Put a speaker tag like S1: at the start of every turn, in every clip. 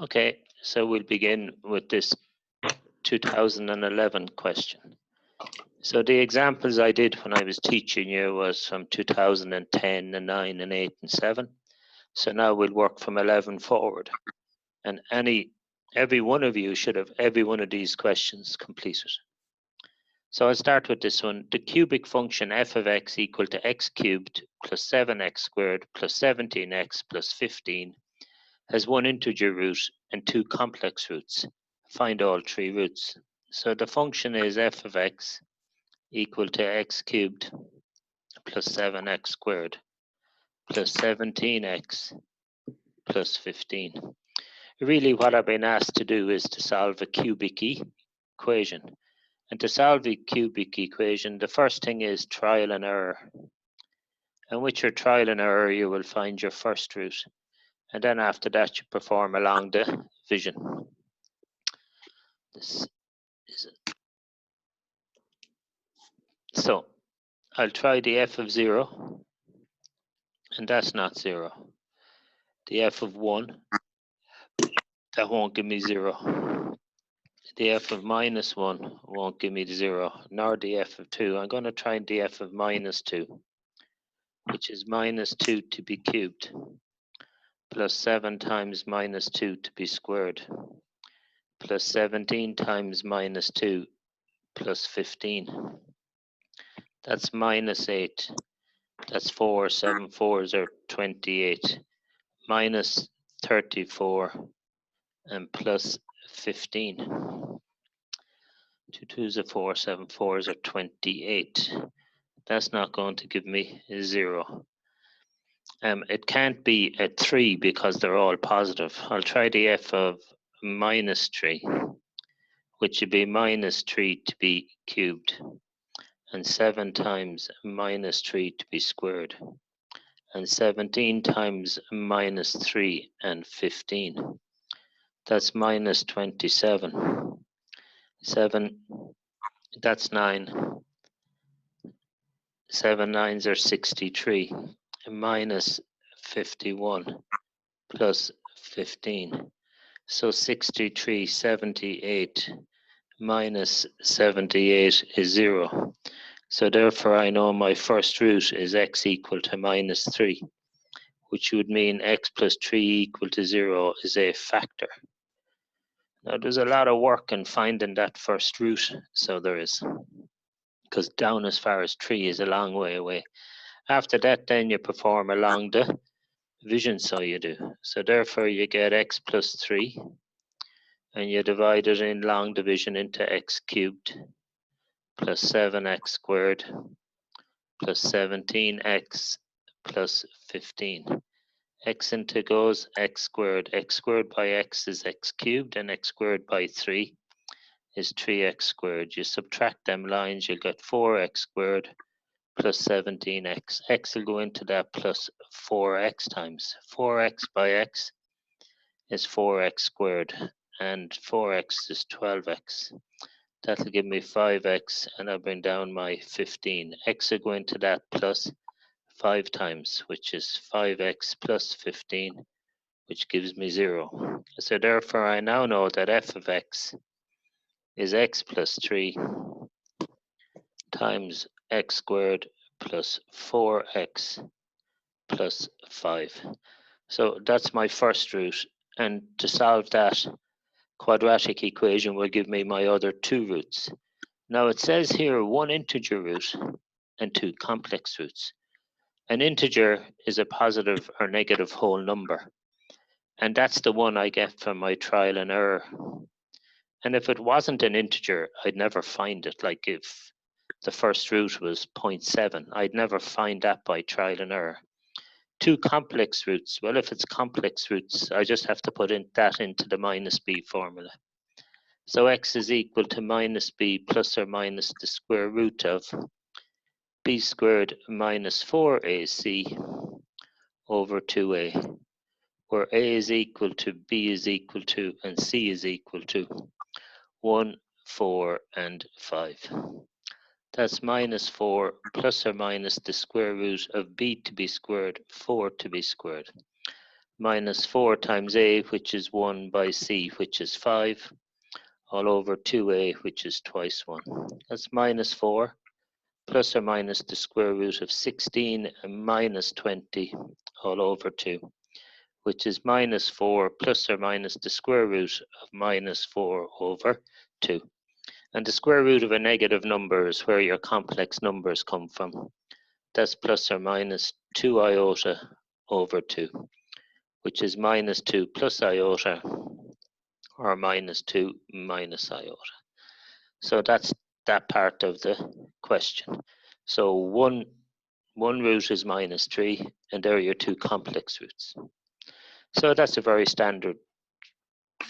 S1: Okay, so we'll begin with this 2011 question. So the examples I did when I was teaching you was from 2010 and 9 and 8 and 7. So now we'll work from 11 forward. And every one of you should have every one of these questions completed. So I'll start with this one. The cubic function f of x equal to x cubed plus 7x squared plus 17x plus 15 has one integer root and two complex roots. Find all three roots. So the function is f of x equal to x cubed plus 7x squared plus 17x plus 15. Really what I've been asked to do is to solve a cubic equation. And to solve a cubic equation, the first thing is trial and error. And with your trial and error, you will find your first root. And then after that, you perform along the division. This is it. So I'll try the f of 0, and that's not 0. The f of 1, that won't give me 0. The f of minus 1 won't give me 0, nor the f of 2. I'm going to try the f of minus 2, which is minus 2 to be cubed, plus 7 times minus 2 to be squared, plus 17 times minus 2 plus 15. That's minus 8. That's 4. 7 4s are 28. Minus 34 and plus 15. 2 2s are 4. 7 4s are 28. That's not going to give me 0. It can't be a 3 because they're all positive. I'll try the f of minus 3, which would be minus 3 to be cubed, and 7 times minus 3 to be squared, and 17 times minus 3 and 15. That's minus 27. 7, that's 9. 7 9s are 63. Minus 51 plus 15. So 63, 78 minus 78 is 0. So therefore I know my first root is x equal to minus 3, which would mean x plus 3 equal to 0 is a factor. Now there's a lot of work in finding that first root, so there is, because down as far as 3 is a long way away. After that, then you perform along the division, so you do. So therefore you get x plus 3, and you divide it in long division into x cubed plus 7x squared plus 17x plus 15. X into goes x squared. X squared by x is x cubed, and x squared by 3 is 3x squared. You subtract them lines, you'll get 4x squared plus 17x. X will go into that plus 4x times. 4x by x is 4x squared, and 4x is 12x. That'll give me 5x, and I'll bring down my 15. X will go into that plus 5 times, which is 5x plus 15, which gives me 0. So therefore I now know that f of x is x plus 3 times x squared plus 4x plus 5. So that's my first root, and to solve that quadratic equation will give me my other two roots. Now it says here one integer root and two complex roots. An integer is a positive or negative whole number, and that's the one I get from my trial and error. And if it wasn't an integer, I'd never find it. Like if the first root was 0.7, I'd never find that by trial and error. Two complex roots, well, if it's complex roots, I just have to put that into the minus b formula. So x is equal to minus b plus or minus the square root of b squared minus 4ac over 2a, where a is equal to, b is equal to, and c is equal to 1, 4, and 5. That's minus 4 plus or minus the square root of b to be squared, 4 to be squared, minus 4 times a, which is 1, by c, which is 5, all over 2a, which is twice 1. That's minus 4 plus or minus the square root of 16 and minus 20 all over 2, which is minus 4 plus or minus the square root of minus 4 over 2. And the square root of a negative number is where your complex numbers come from. That's plus or minus 2 iota over 2, which is minus 2 plus iota, or minus 2 minus iota. So that's that part of the question. So one root is minus 3, and there are your two complex roots. So that's a very standard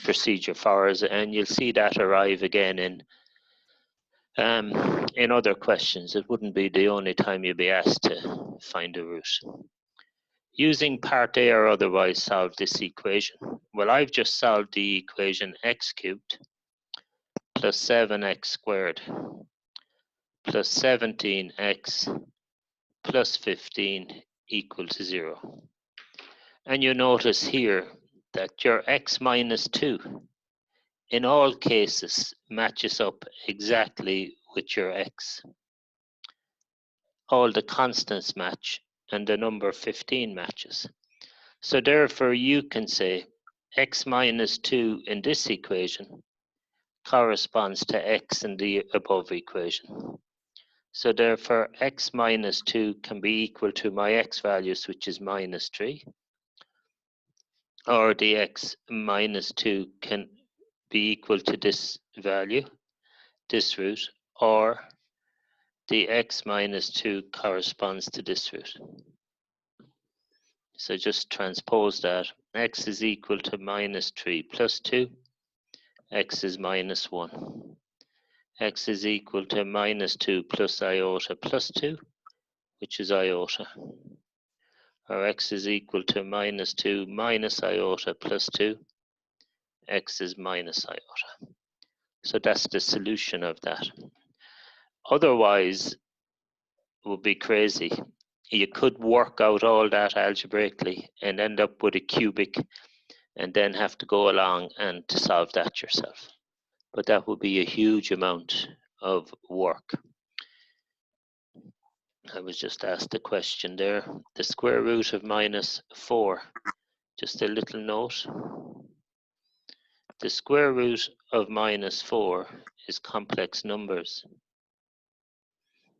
S1: procedure for us, and you'll see that arrive again in other questions. It wouldn't be the only time you'll be asked to find a root. Using part A or otherwise solve this equation. Well, I've just solved the equation x cubed plus 7x squared plus 17x plus 15 equal to 0. And you notice here that your x minus 2 in all cases matches up exactly with your x. All the constants match and the number 15 matches. So therefore you can say x minus 2 in this equation corresponds to x in the above equation. So therefore x minus 2 can be equal to my x values, which is minus 3, or the x minus 2 can be equal to this value, this root, or the x minus 2 corresponds to this root. So just transpose that. X is equal to minus 3 plus 2. X is minus 1. X is equal to minus 2 plus iota plus 2, which is iota. Or x is equal to minus 2 minus iota plus 2. X is minus iota. So that's the solution of that. Otherwise, it would be crazy. You could work out all that algebraically and end up with a cubic and then have to go along and to solve that yourself. But that would be a huge amount of work. I was just asked a question there. The square root of minus 4. Just a little note. The square root of minus 4 is complex numbers.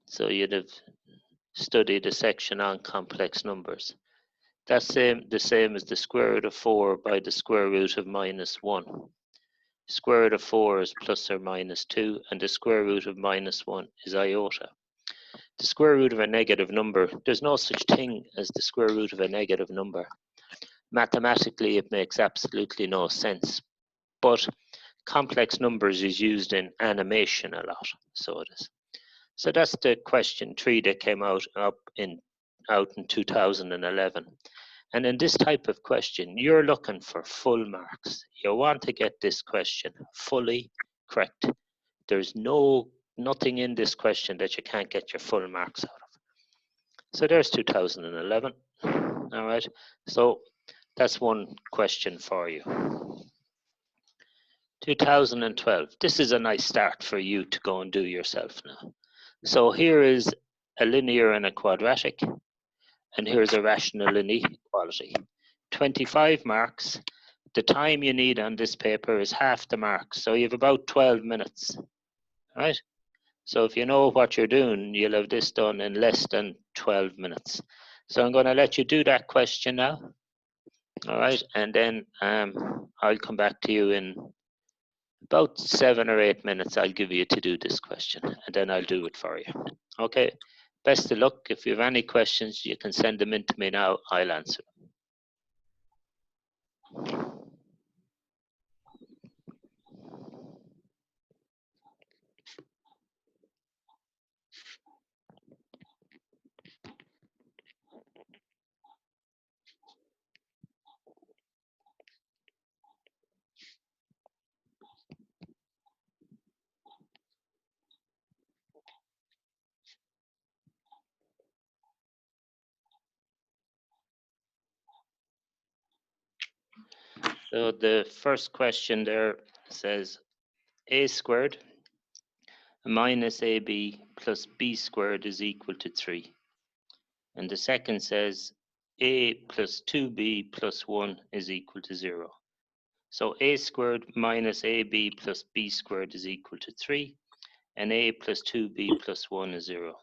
S1: So you'd have studied a section on complex numbers. That's the same as the square root of 4 by the square root of minus 1. Square root of 4 is plus or minus 2, and the square root of minus 1 is iota. The square root of a negative number, there's no such thing as the square root of a negative number. Mathematically, it makes absolutely no sense. But complex numbers is used in animation a lot, so it is. So that's the question 3 that came out in 2011. And in this type of question, you're looking for full marks. You want to get this question fully correct. There's nothing in this question that you can't get your full marks out of. So there's 2011. All right. So that's one question for you. 2012. This is a nice start for you to go and do yourself now. So here is a linear and a quadratic, and here's a rational inequality. 25 marks. The time you need on this paper is half the marks, so you have about 12 minutes, right? So if you know what you're doing, you'll have this done in less than 12 minutes. So I'm going to let you do that question now, all right? And then I'll come back to you in about 7 or 8 minutes. I'll give you to do this question, and then I'll do it for you. Okay, best of luck. If you have any questions, you can send them in to me now. I'll answer them. So the first question there says a squared minus ab plus b squared is equal to 3. And the second says a plus 2b plus 1 is equal to 0. So a squared minus ab plus b squared is equal to 3, and a plus 2b plus 1 is 0.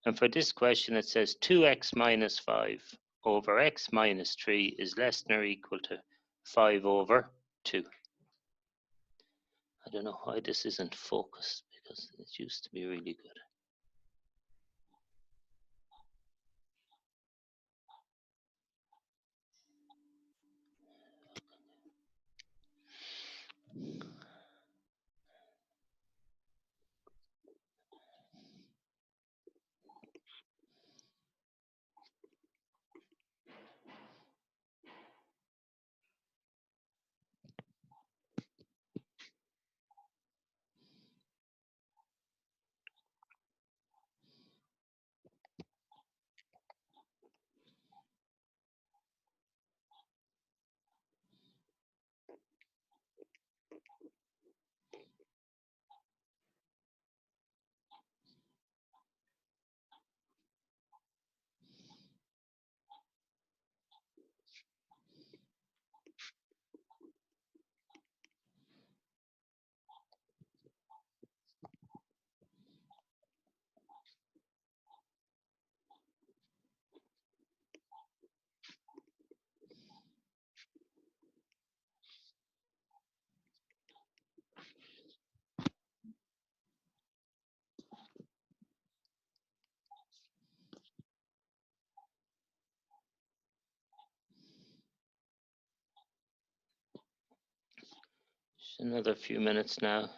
S1: And for this question, it says 2x minus 5 over x minus 3 is less than or equal to 5 over 2. I don't know why this isn't focused, because it used to be really good. Just another few minutes now.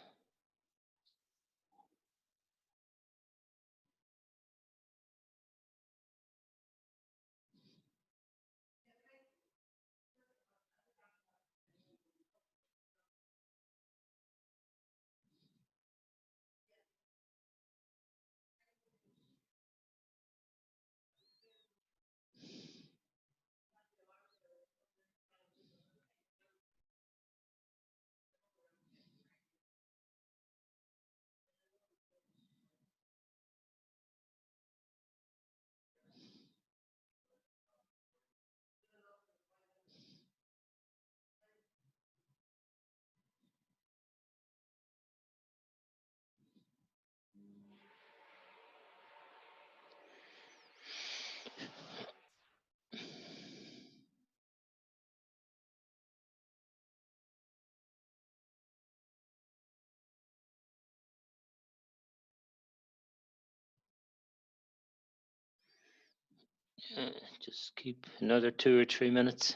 S1: Just keep another 2 or 3 minutes.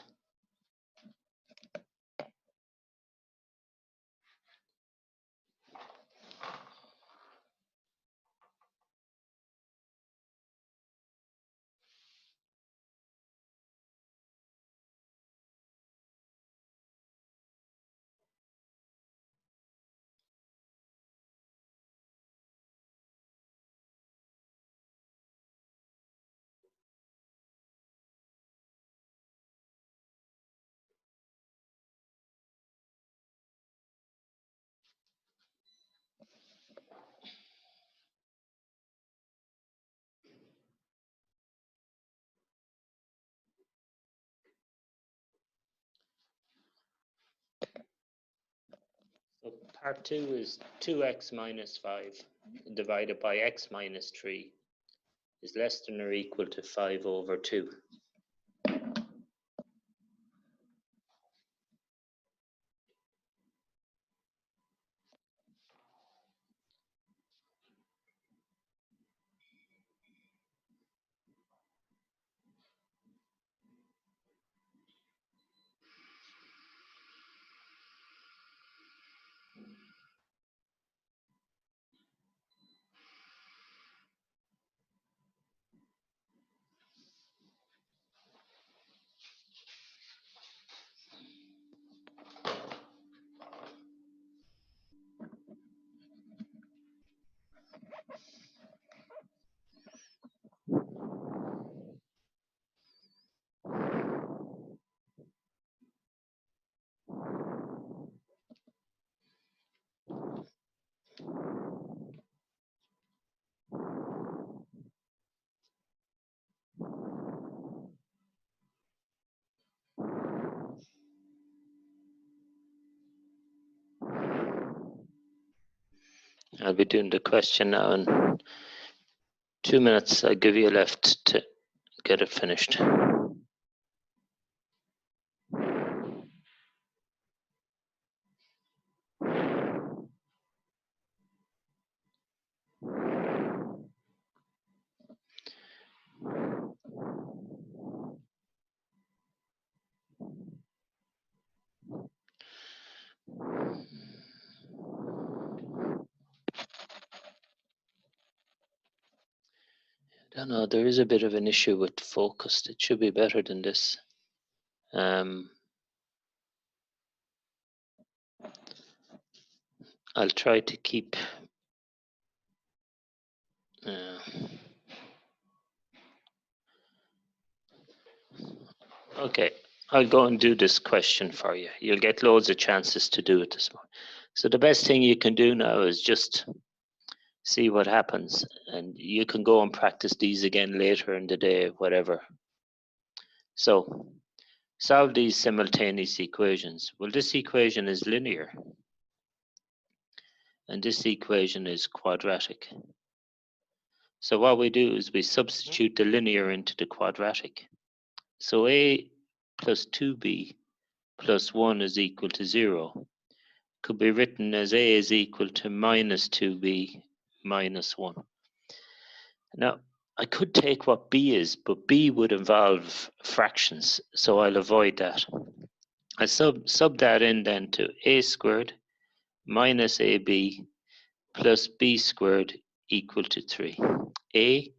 S1: So part 2 is 2x minus 5 divided by x minus 3 is less than or equal to 5 over 2. I'll be doing the question now in 2 minutes. I'll give you left to get it finished. I don't know, there is a bit of an issue with focused. It should be better than this. I'll try to keep okay, I'll go and do this question for you. You'll get loads of chances to do it this morning. So the best thing you can do now is just see what happens, and you can go and practice these again later in the day, whatever. So solve these simultaneous equations. Well, this equation is linear, and this equation is quadratic. So what we do is we substitute the linear into the quadratic. So a plus 2b plus 1 is equal to 0. Could be written as a is equal to minus 2b minus 1. Now, I could take what b is, but b would involve fractions, so I'll avoid that. I sub that in then to a squared minus ab plus b squared equal to 3. A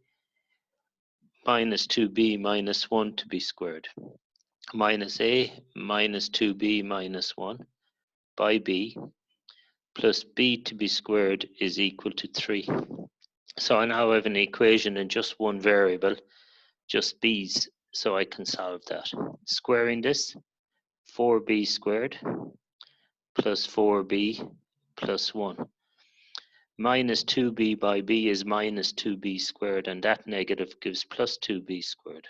S1: minus 2b minus 1 to be squared, minus a minus 2b minus 1 by b plus b to be squared is equal to 3. So I now have an equation in just one variable, just b's, so I can solve that. Squaring this, 4b squared plus 4b plus 1. Minus 2b by b is minus 2b squared, and that negative gives plus 2b squared.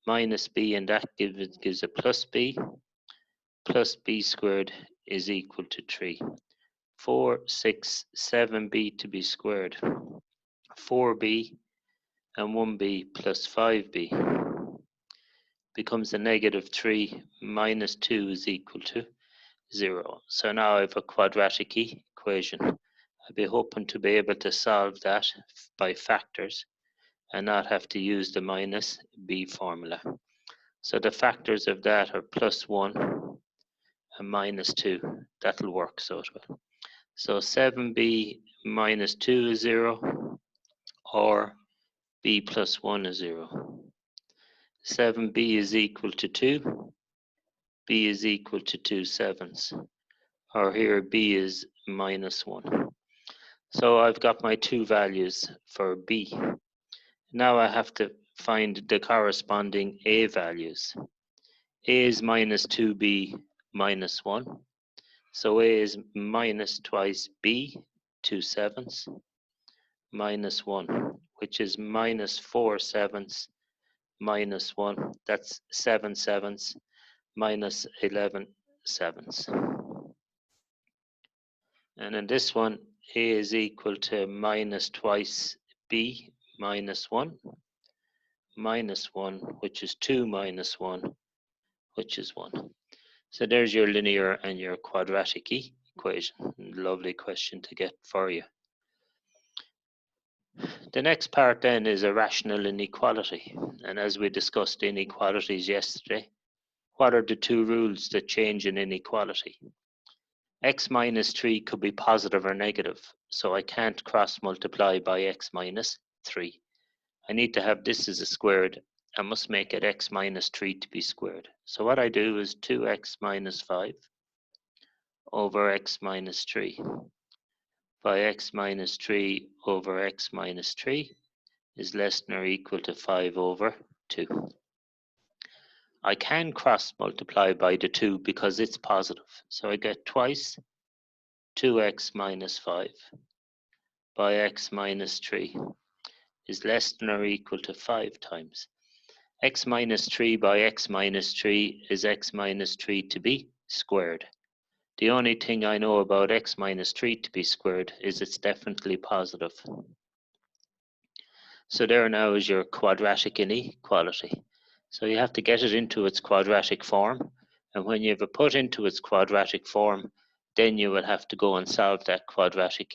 S1: Minus b, and that gives a plus b squared is equal to 3. 4, 6, 7b to be squared. 4b and 1b plus 5b becomes a negative 3 minus 2 is equal to 0. So now I have a quadratic equation. I'll be hoping to be able to solve that by factors and not have to use the minus b formula. So the factors of that are plus 1 and minus 2. That'll work, so it will. So 7b minus 2 is 0, or b plus 1 is 0. 7b is equal to 2. B is equal to 2 sevenths. Or here b is minus 1. So I've got my two values for b. Now I have to find the corresponding a values. A is minus 2b minus 1. So a is minus twice b, 2 sevenths, minus 1, which is minus 4 sevenths minus 1. That's 7 sevenths minus 11 sevenths. And in this one, a is equal to minus twice b minus 1, minus 1, which is 2 minus 1, which is 1. So there's your linear and your quadratic equation. Lovely question to get for you. The next part then is a rational inequality. And as we discussed inequalities yesterday, what are the two rules that change an inequality? X minus 3 could be positive or negative, so I can't cross multiply by x minus 3. I need to have this as a squared. I must make it x minus 3 to be squared. So what I do is 2x minus 5 over x minus 3 by x minus 3 over x minus 3 is less than or equal to 5 over 2. I can cross multiply by the 2 because it's positive. So I get twice 2x minus 5 by x minus 3 is less than or equal to 5 times. X minus 3 by x minus 3 is x minus 3 to be squared. The only thing I know about x minus 3 to be squared is it's definitely positive. So there now is your quadratic inequality. So you have to get it into its quadratic form. And when you have it put into its quadratic form, then you will have to go and solve that quadratic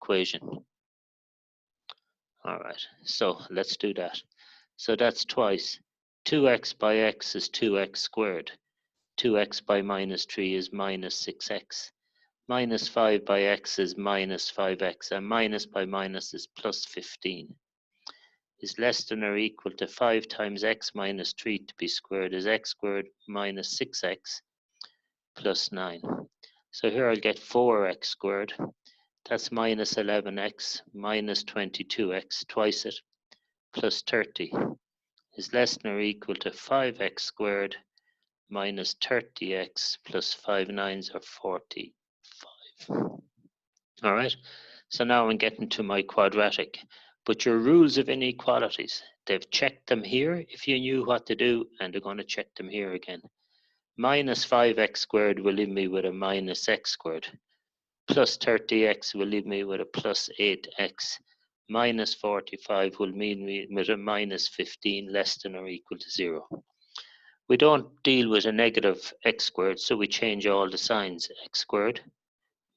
S1: equation. All right, so let's do that. So that's twice. 2x by x is 2x squared. 2x by minus 3 is minus 6x. Minus 5 by x is minus 5x. And minus by minus is plus 15. Is less than or equal to 5 times x minus 3 to be squared is x squared minus 6x plus 9. So here I'll get 4x squared. That's minus 11x minus 22x, twice it, plus 30 is less than or equal to 5x squared minus 30x plus 5 nines are 45. All right, so now I'm getting to my quadratic. But your rules of inequalities, they've checked them here if you knew what to do, and they're going to check them here again. Minus 5x squared will leave me with a minus x squared. Plus 30x will leave me with a plus 8x. Minus 45 will mean me with a minus 15 less than or equal to 0. We don't deal with a negative x squared, so we change all the signs. X squared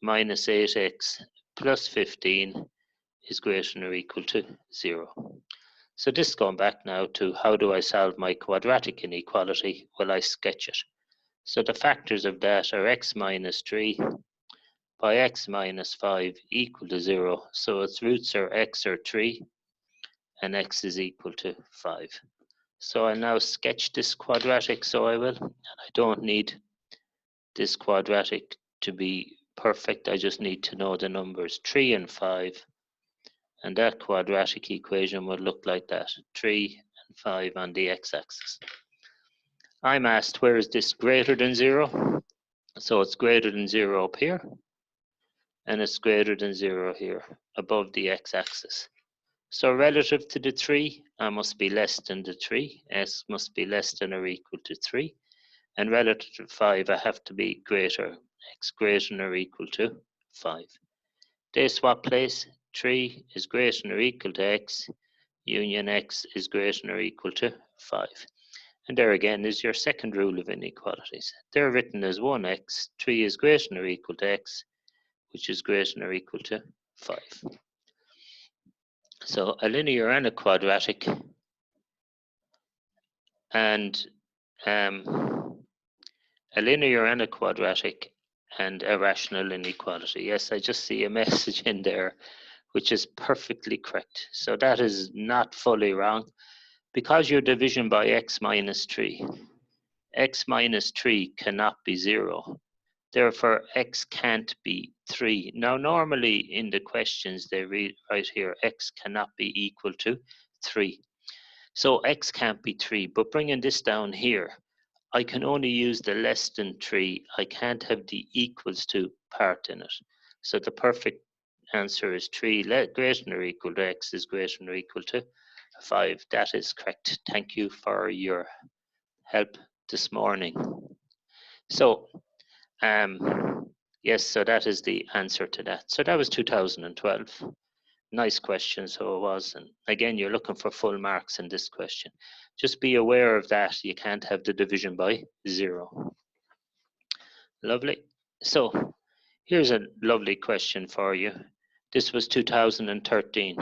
S1: minus 8x plus 15 is greater than or equal to 0. So this is going back now to how do I solve my quadratic inequality? Well, I sketch it. So the factors of that are x minus 3 by x minus 5 equal to 0. So its roots are x or 3 and x is equal to 5. So I'll now sketch this quadratic, so I will. And I don't need this quadratic to be perfect. I just need to know the numbers 3 and 5. And that quadratic equation would look like that, 3 and 5 on the x-axis. I'm asked, where is this greater than 0? So it's greater than 0 up here, and it's greater than 0 here, above the x-axis. So relative to the 3, I must be less than the 3. S must be less than or equal to 3. And relative to 5, I have to be greater, x greater than or equal to 5. They swap place. 3 is greater than or equal to x. Union x is greater than or equal to 5. And there again is your second rule of inequalities. They're written as 1x. 3 is greater than or equal to x, which is greater than or equal to 5. So a linear and a quadratic, and a linear and a quadratic, and a rational inequality. Yes, I just see a message in there which is perfectly correct. So that is not fully wrong. Because your division by x minus 3, x minus 3 cannot be 0. Therefore, x can't be 3. Now, normally in the questions they read right here, x cannot be equal to 3. So x can't be 3, but bringing this down here, I can only use the less than 3. I can't have the equals to part in it. So the perfect answer is 3 greater than or equal to x is greater than or equal to 5. That is correct. Thank you for your help this morning. So, yes, so that is the answer to that. So that was 2012. Nice question, so it was. And again, you're looking for full marks in this question. Just be aware of that. You can't have the division by 0. Lovely. So here's a lovely question for you. This was 2013.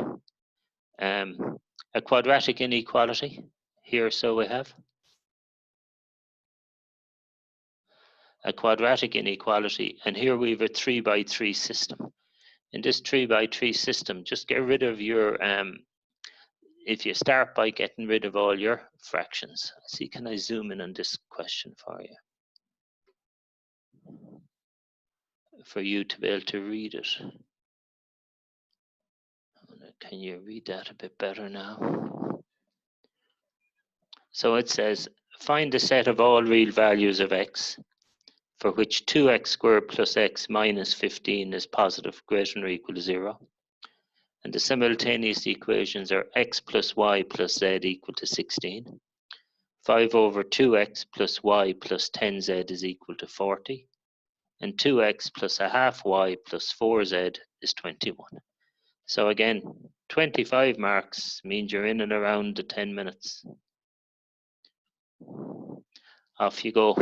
S1: A quadratic inequality. Here, so we have a quadratic inequality, and here we have a 3 by 3 system. In this 3 by 3 system, just get rid of your if you start by getting rid of all your fractions. See, can I zoom in on this question for you? For you to be able to read it. Can you read that a bit better now? So it says, find the set of all real values of x for which 2x squared plus x minus 15 is positive, greater than or equal to 0. And the simultaneous equations are x plus y plus z equal to 16. 5 over 2x plus y plus 10z is equal to 40. and 2x plus a half y plus 4z is 21. So again, 25 marks means you're in and around the 10 minutes. Off you go.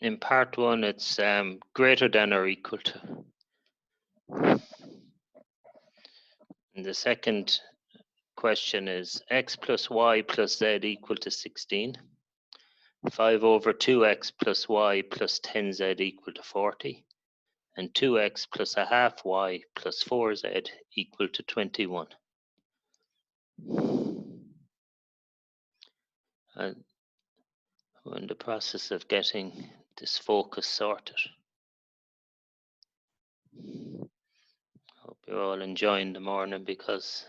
S1: In part one, it's greater than or equal to. And the second question is x plus y plus z equal to 16. 5 over 2x plus y plus 10z equal to 40. And 2x plus a half y plus 4z equal to 21. And we're in the process of getting this focus sorted. Hope you're all enjoying the morning because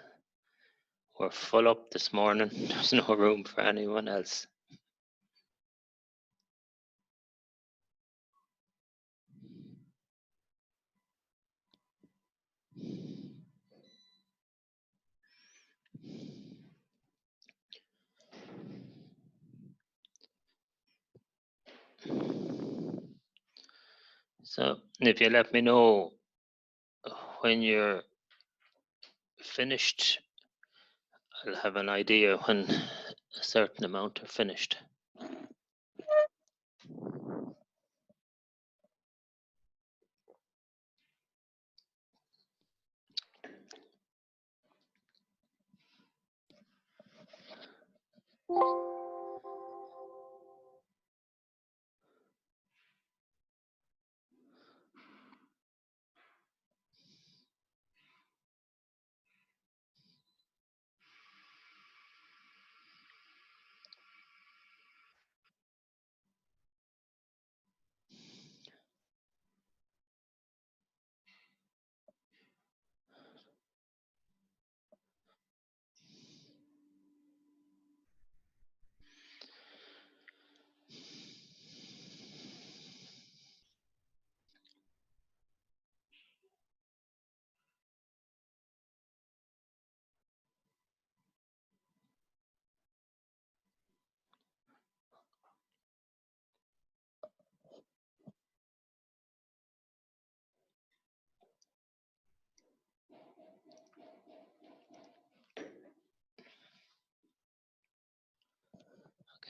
S1: we're full up this morning. There's no room for anyone else. So if you let me know when you're finished, I'll have an idea when a certain amount are finished.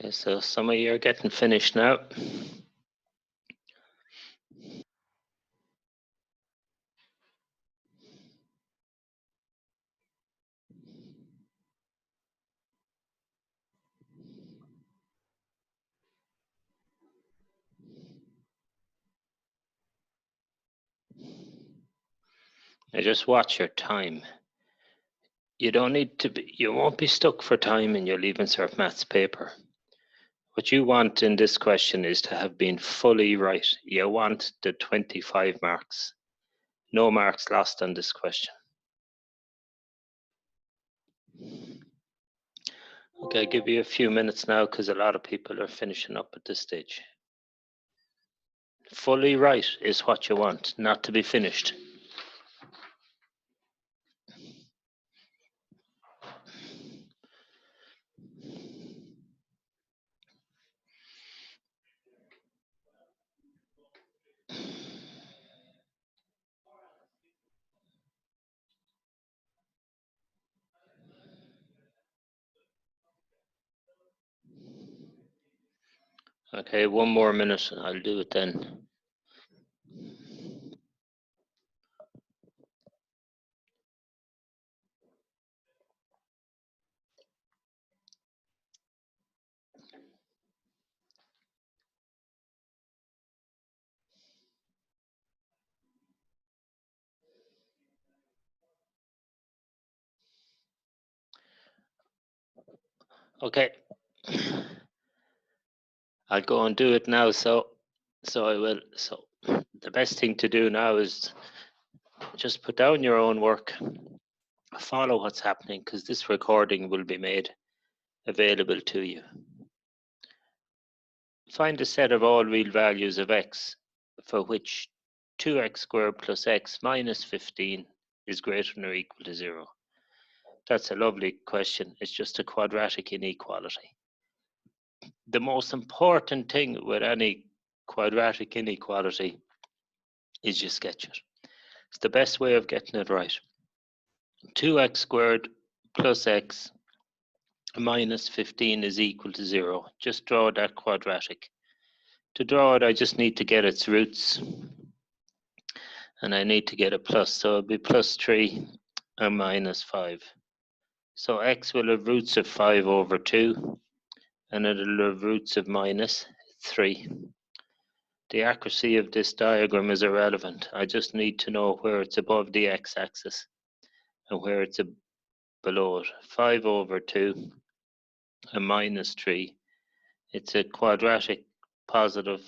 S1: Okay, so some of you are getting finished now. Now just watch your time. You don't need to be, you won't be stuck for time in your Leaving Cert Maths paper. What you want in this question is to have been fully right. You want the 25 marks. No marks lost on this question. Okay, I'll give you a few minutes now because a lot of people are finishing up at this stage. Fully right is what you want, not to be finished. Okay, one more minute, I'll do it then. Okay, I'll go and do it now. So I will. So the best thing to do now is just put down your own work, follow what's happening, because this recording will be made available to you. Find a set of all real values of x for which 2x squared plus x minus 15 is greater than or equal to 0. That's a lovely question. It's just a quadratic inequality. The most important thing with any quadratic inequality is you sketch it. It's the best way of getting it right. 2x squared plus x minus 15 is equal to 0. Just draw that quadratic. To draw it, I just need to get its roots. And I need to get a plus. So it'll be plus 3 and minus 5. So x will have roots of 5 over 2. And it'll have roots of minus 3. The accuracy of this diagram is irrelevant. I just need to know where it's above the x-axis and where it's below it. 5 over 2 and minus 3. It's a quadratic positive,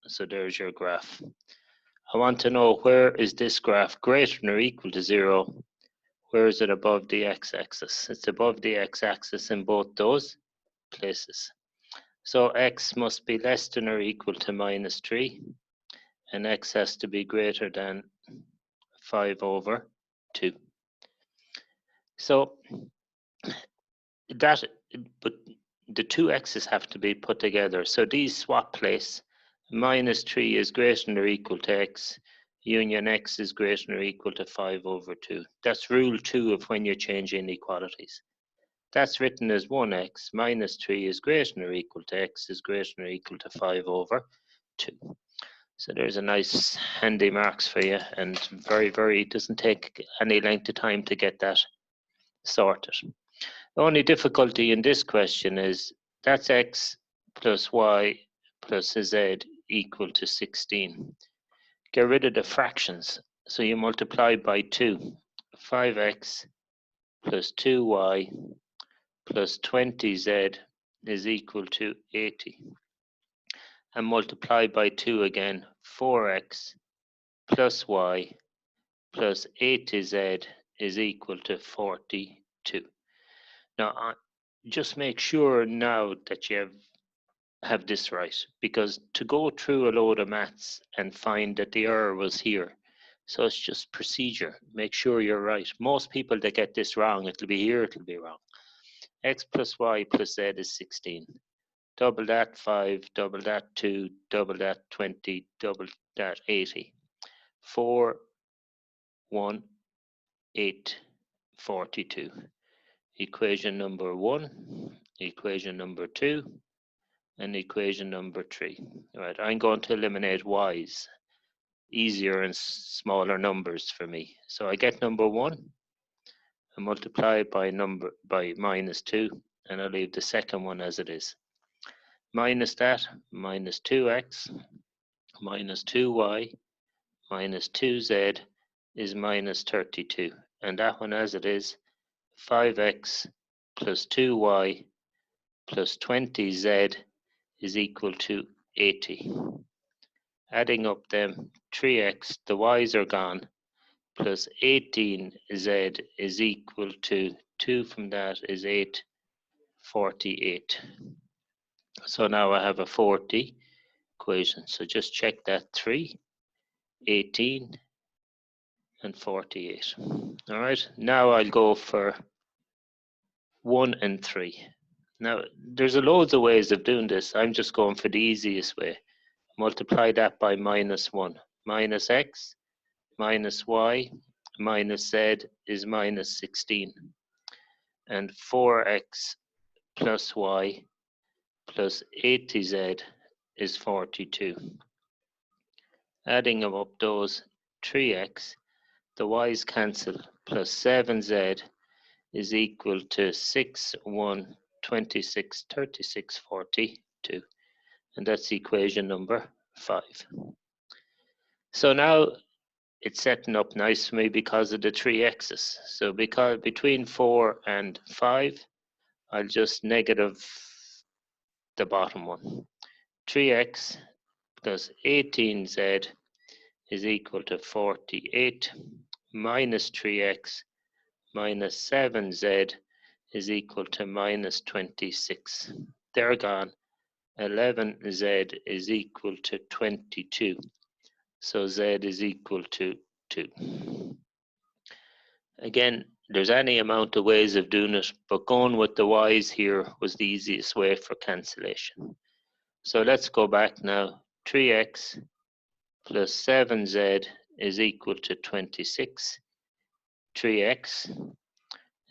S1: so there's your graph. I want to know where is this graph greater than or equal to 0. Where is it above the x-axis? It's above the x-axis in both those places. So x must be less than or equal to minus 3, and x has to be greater than 5 over 2. So that, but the two x's have to be put together. So these swap place. Minus 3 is greater than or equal to x. Union x is greater than or equal to 5 over 2. That's rule 2 of when you change inequalities. That's written as 1x minus 3 is greater than or equal to x is greater than or equal to 5 over 2. So there's a nice handy marks for you, and very doesn't take any length of time to get that sorted. The only difficulty in this question is that's x plus y plus z equal to 16. Get rid of the fractions. So you multiply by 2. 5x plus 2y plus 20z is equal to 80. And multiply by 2 again. 4x plus y plus 80z is equal to 42. Now, just make sure now that you have this right, because to go through a load of maths and find that the error was here, so it's just procedure. Make sure you're right. Most people that get this wrong, it'll be here, it'll be wrong. X plus y plus z is 16. Double that 5, double that 2, double that 20, double that 80. 4, 1, 8, 42. Equation number 1, equation number 2, and equation number 3. All right, I'm going to eliminate y's. Easier and smaller numbers for me. So I get number 1, I multiply it by minus 2, and I leave the second one as it is. Minus that, minus 2x, minus 2y, minus 2z is minus 32. And that one as it is, 5x plus 2y plus 20z is equal to 80. Adding up them, 3x, the y's are gone, plus 18z is equal to 2 from that is 8, 48. So now I have a 40 equation. So just check that 3, 18, and 48. All right, now I'll go for 1 and 3. Now, there's loads of ways of doing this. I'm just going for the easiest way. Multiply that by minus 1. Minus x minus y minus z is minus 16. And 4x plus y plus 80z is 42. Adding up those, 3x, the y's cancel, plus 7z is equal to 6, 1, 26, 36, 42. And that's equation number 5. So now it's setting up nice for me because of the 3 x's. So because between 4 and 5, I'll just negative the bottom one. 3x plus 18z is equal to 48 minus 3x minus 7z is equal to minus 26. They're gone. 11z is equal to 22. So z is equal to 2. Again, there's any amount of ways of doing it, but going with the y's here was the easiest way for cancellation. So let's go back now. 3x plus 7z is equal to 26. 3x,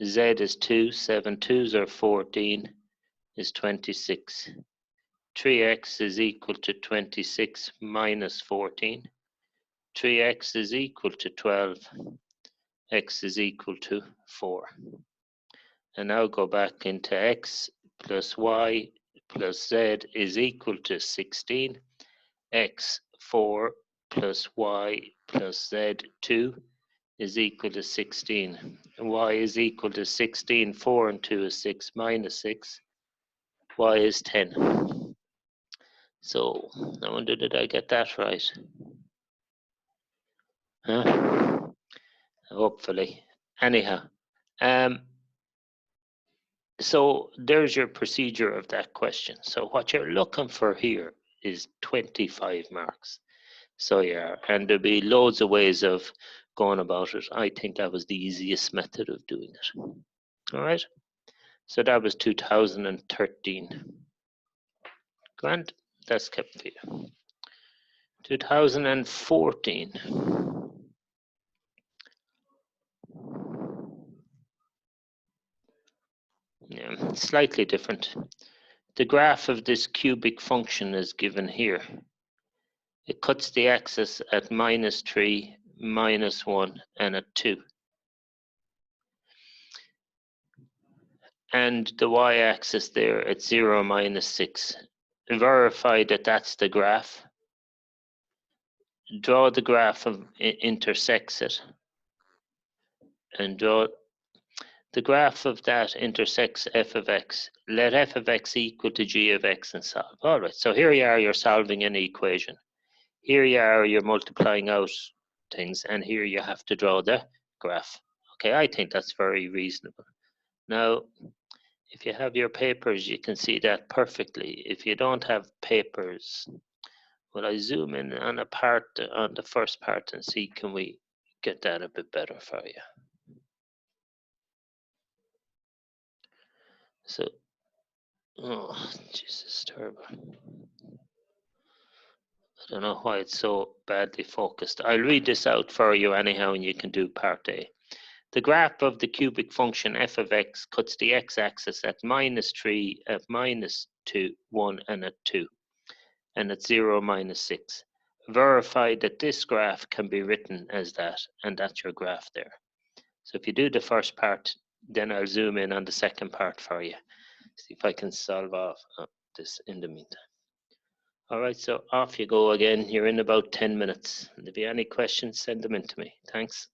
S1: z is 2, 7 2s are 14, is 26. 3x is equal to 26 minus 14. 3x is equal to 12. X is equal to 4. And now go back into x plus y plus z is equal to 16. X 4 plus y plus z 2 is equal to 16. Y is equal to 16. 4 and 2 is 6 minus 6. Y is 10. So I wonder, did I get that right? Huh? Hopefully. Anyhow, so there's your procedure of that question. So what you're looking for here is 25 marks. So yeah, and there'll be loads of ways of going about it. I think that was the easiest method of doing it. All right. So that was 2013. Grant, that's kept for you. 2014. Yeah, slightly different. The graph of this cubic function is given here. It cuts the axis at minus 3, minus 1, and at 2. And the y-axis there at 0, minus 6. Verify that that's the graph. Draw the graph of intersects it. And draw the graph of that intersects f of x. Let f of x equal to g of x and solve. All right, so here you are, you're solving an equation. Here you are, you're multiplying out things, and here you have to draw the graph. Okay, I think that's very reasonable. Now, if you have your papers, you can see that perfectly. If you don't have papers, will I zoom in on on the first part and see, can we get that a bit better for you? So, oh, Jesus, terrible. I don't know why it's so badly focused. I'll read this out for you anyhow, and you can do part A. The graph of the cubic function f of x cuts the x-axis at minus 3, at minus 2, 1, and at 2, and at 0, minus 6. Verify that this graph can be written as that, and that's your graph there. So if you do the first part, then I'll zoom in on the second part for you. See if I can solve off this in the meantime. All right, so off you go again. You're in about 10 minutes. And if you have any questions, send them in to me. Thanks.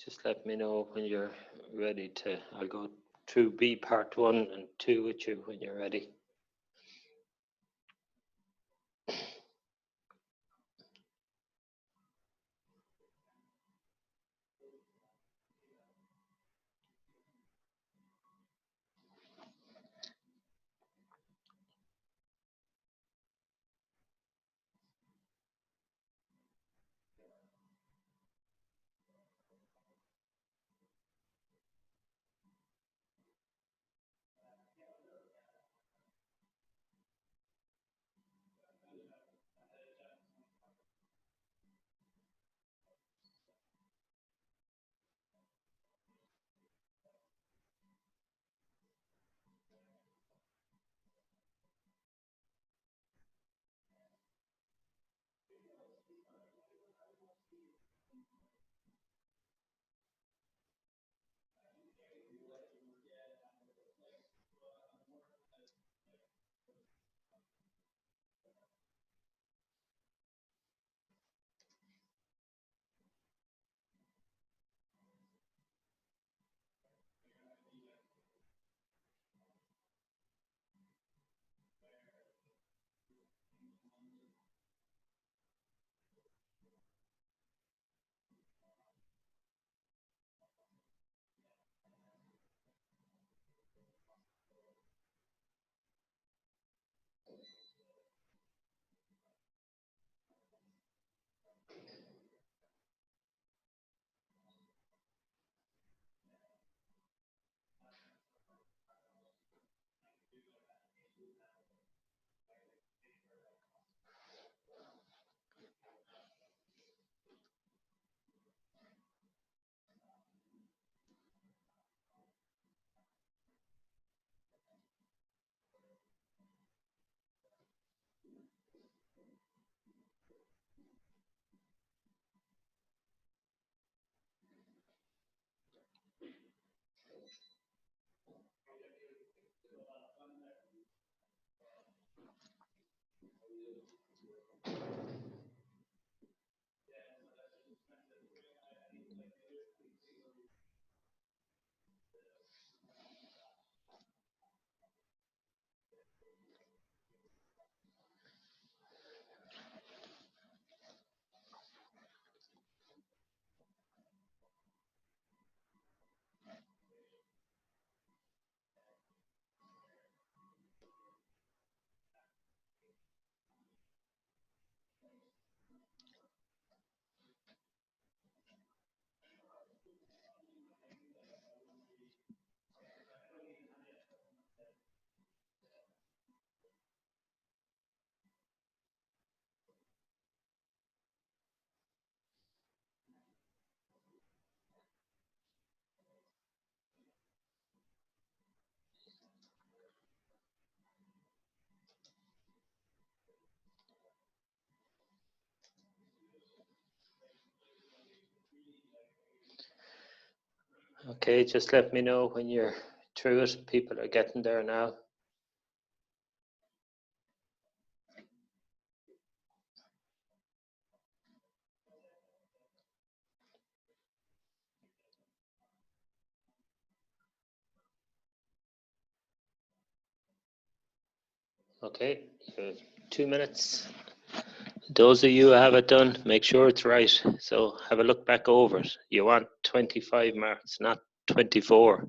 S1: Just let me know when you're ready to. I'll go through B part 1 and 2 with you when you're ready. Okay, just let me know when you're through it. People are getting there now. Okay, 2 minutes. Those of you who have it done, make sure it's right. So have a look back over it. You want 25 marks, not 24.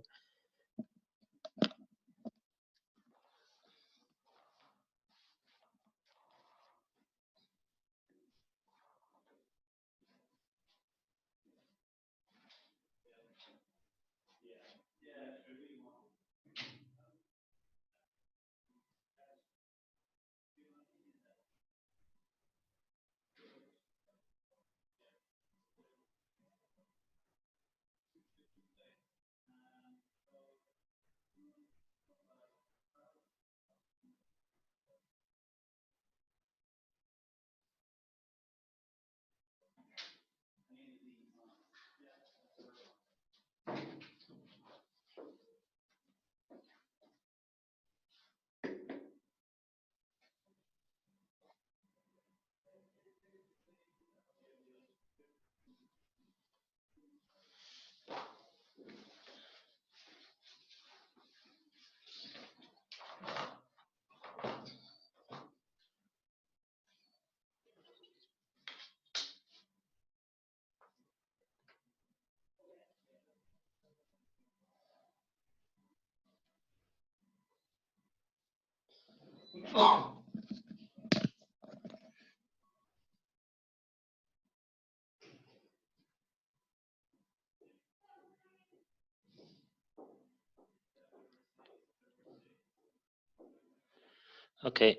S1: Okay,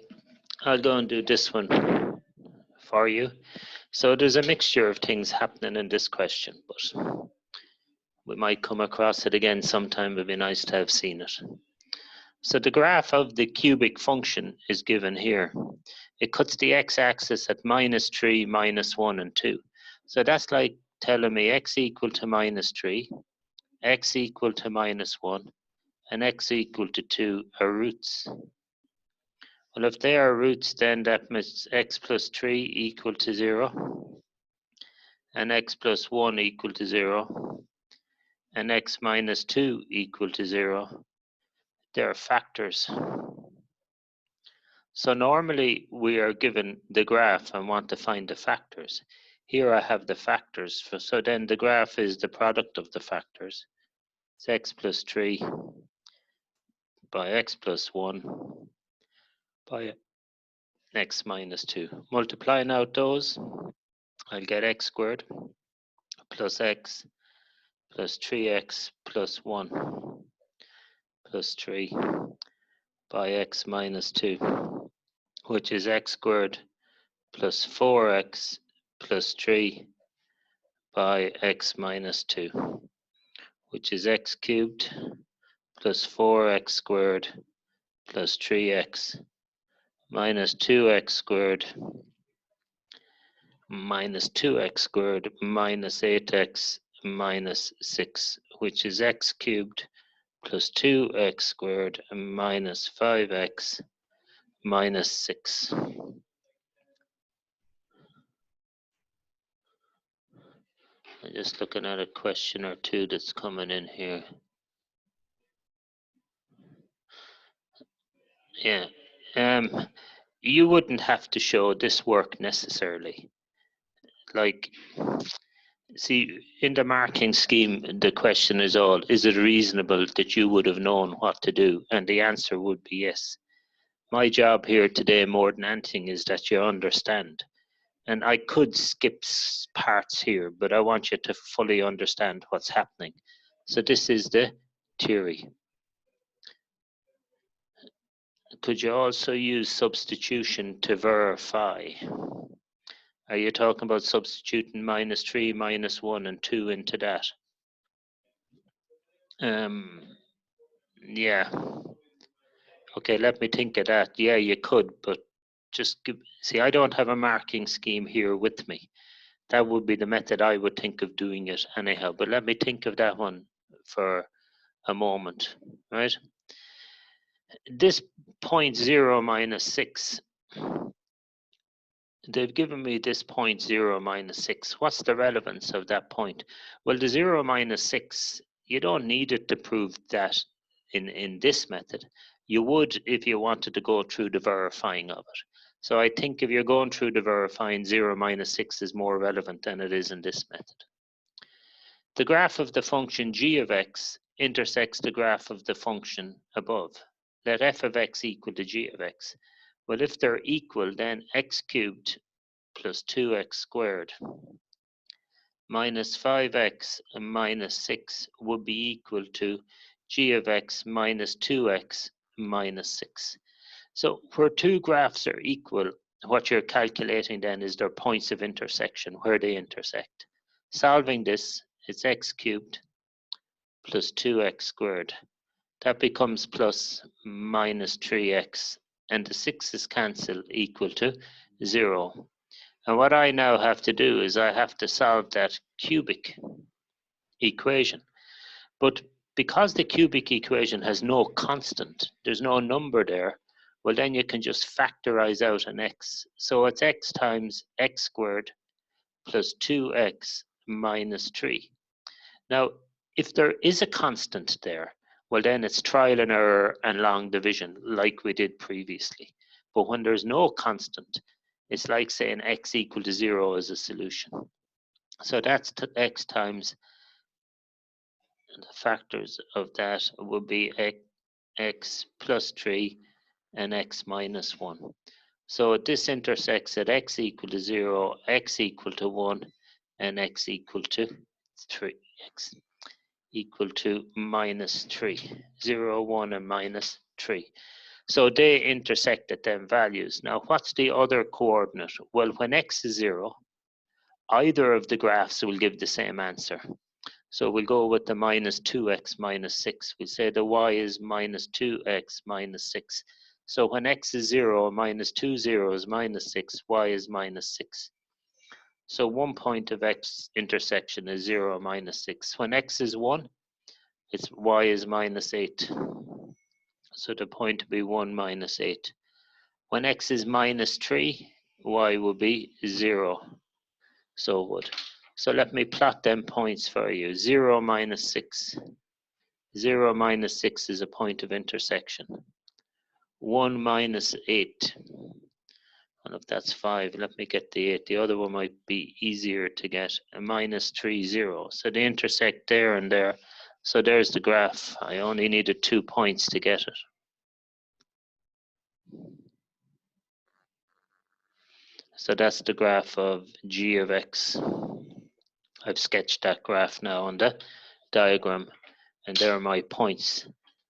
S1: I'll go and do this one for you. So there's a mixture of things happening in this question, but we might come across it again sometime. It'd be nice to have seen it. So the graph of the cubic function is given here. It cuts the x-axis at -3, -1, and 2. So that's like telling me x equal to -3, x equal to -1, and x equal to 2 are roots. Well, if they are roots, then that means x plus 3 equal to 0, and x plus 1 equal to 0, and x minus 2 equal to 0. They're factors. So normally we are given the graph and want to find the factors. Here I have the factors. So then the graph is the product of the factors. It's x plus 3 by x plus 1 by x minus 2. Multiplying out those, I'll get x squared plus x plus 3x plus 1 plus 3 by x minus 2, which is x squared plus 4x plus 3 by x minus 2, which is x cubed plus 4x squared plus 3x minus 2x squared minus 2x squared minus 8x minus 6, which is x cubed plus 2x squared minus 5x minus 6. I'm just looking at a question or two that's coming in here. Yeah. You wouldn't have to show this work necessarily. Like, see, in the marking scheme, the question is all, is it reasonable that you would have known what to do? And the answer would be yes. My job here today, more than anything, is that you understand. And I could skip parts here, but I want you to fully understand what's happening. So this is the theory. Could you also use substitution to verify? Are you talking about substituting -3, -1, and 2 into that? Yeah. Okay, let me think of that. Yeah, you could, but just see, I don't have a marking scheme here with me. That would be the method I would think of doing it anyhow, but let me think of that one for a moment, right? This point 0 minus 6, they've given me this point 0 minus 6. What's the relevance of that point? Well, the 0 minus 6, you don't need it to prove that in this method. You would if you wanted to go through the verifying of it. So I think if you're going through the verifying, 0 minus 6 is more relevant than it is in this method. The graph of the function g of x intersects the graph of the function above. Let f of x equal to g of x. Well, if they're equal, then x cubed plus 2x squared minus 5x and minus 6 would be equal to g of x minus 2x minus 6. So where two graphs are equal, what you're calculating then is their points of intersection, where they intersect. Solving this, it's x cubed plus 2x squared. That becomes plus minus 3x, and the 6's cancel equal to 0. And what I now have to do is I have to solve that cubic equation. But because the cubic equation has no constant, there's no number there, well then you can just factorize out an x. So it's x times x squared plus 2x minus 3. Now, if there is a constant there, well then it's trial and error and long division like we did previously. But when there's no constant, it's like saying x equal to 0 as a solution. So that's x times, and the factors of that would be x plus 3 and x minus 1. So this intersects at x equal to 0, x equal to 1, and x equal to 3. X equal to minus 3. 0, 1, and minus 3. So they intersect at them values. Now, what's the other coordinate? Well, when x is 0, either of the graphs will give the same answer. So we'll go with the minus 2x minus 6. We'll say the y is minus 2x minus 6. So when x is 0, minus 2 zeros minus 6, y is minus 6. So one point of x intersection is 0 minus 6. When x is 1, it's y is minus 8. So the point will be 1 minus 8. When x is minus 3, y will be 0. So it would. So let me plot them points for you. 0 minus 6. 0 minus 6 is a point of intersection. 1 minus 8. And if that's 5, let me get the 8. The other one might be easier to get. A minus 3, 0. So they intersect there and there. So there's the graph. I only needed 2 points to get it. So that's the graph of g of x. I've sketched that graph now on the diagram, and there are my points.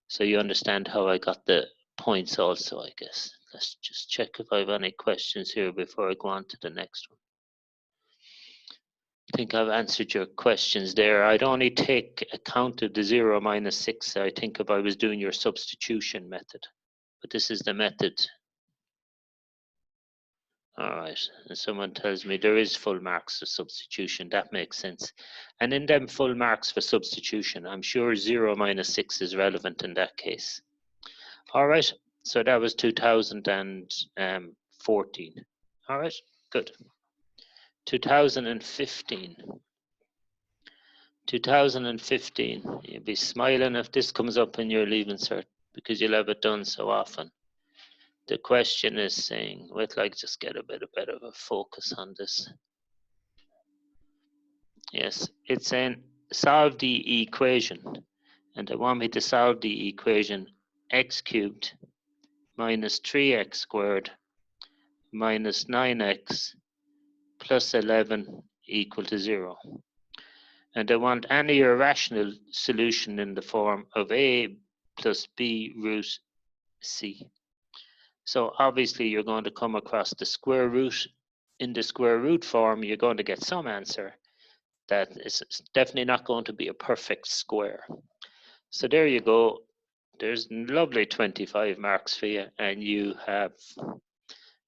S1: So you understand how I got the points also, I guess. Let's just check if I have any questions here before I go on to the next one. I think I've answered your questions there. I'd only take account of the 0 minus 6, I think, if I was doing your substitution method. But this is the method. All right, and someone tells me there is full marks for substitution. That makes sense. And in them full marks for substitution, I'm sure 0 minus 6 is relevant in that case. All right, so that was 2014. All right, good. 2015. 2015, you'll be smiling if this comes up in your leaving cert because you'll have it done so often. The question is saying, wait, like just get a bit of a focus on this. Yes, it's saying solve the equation, and they want me to solve the equation x cubed minus 3x squared minus 9x plus 11 equal to 0. And they want any irrational solution in the form of a plus b root c. So obviously you're going to come across the square root. In the square root form, you're going to get some answer that is definitely not going to be a perfect square. So there you go. There's lovely 25 marks for you, and you have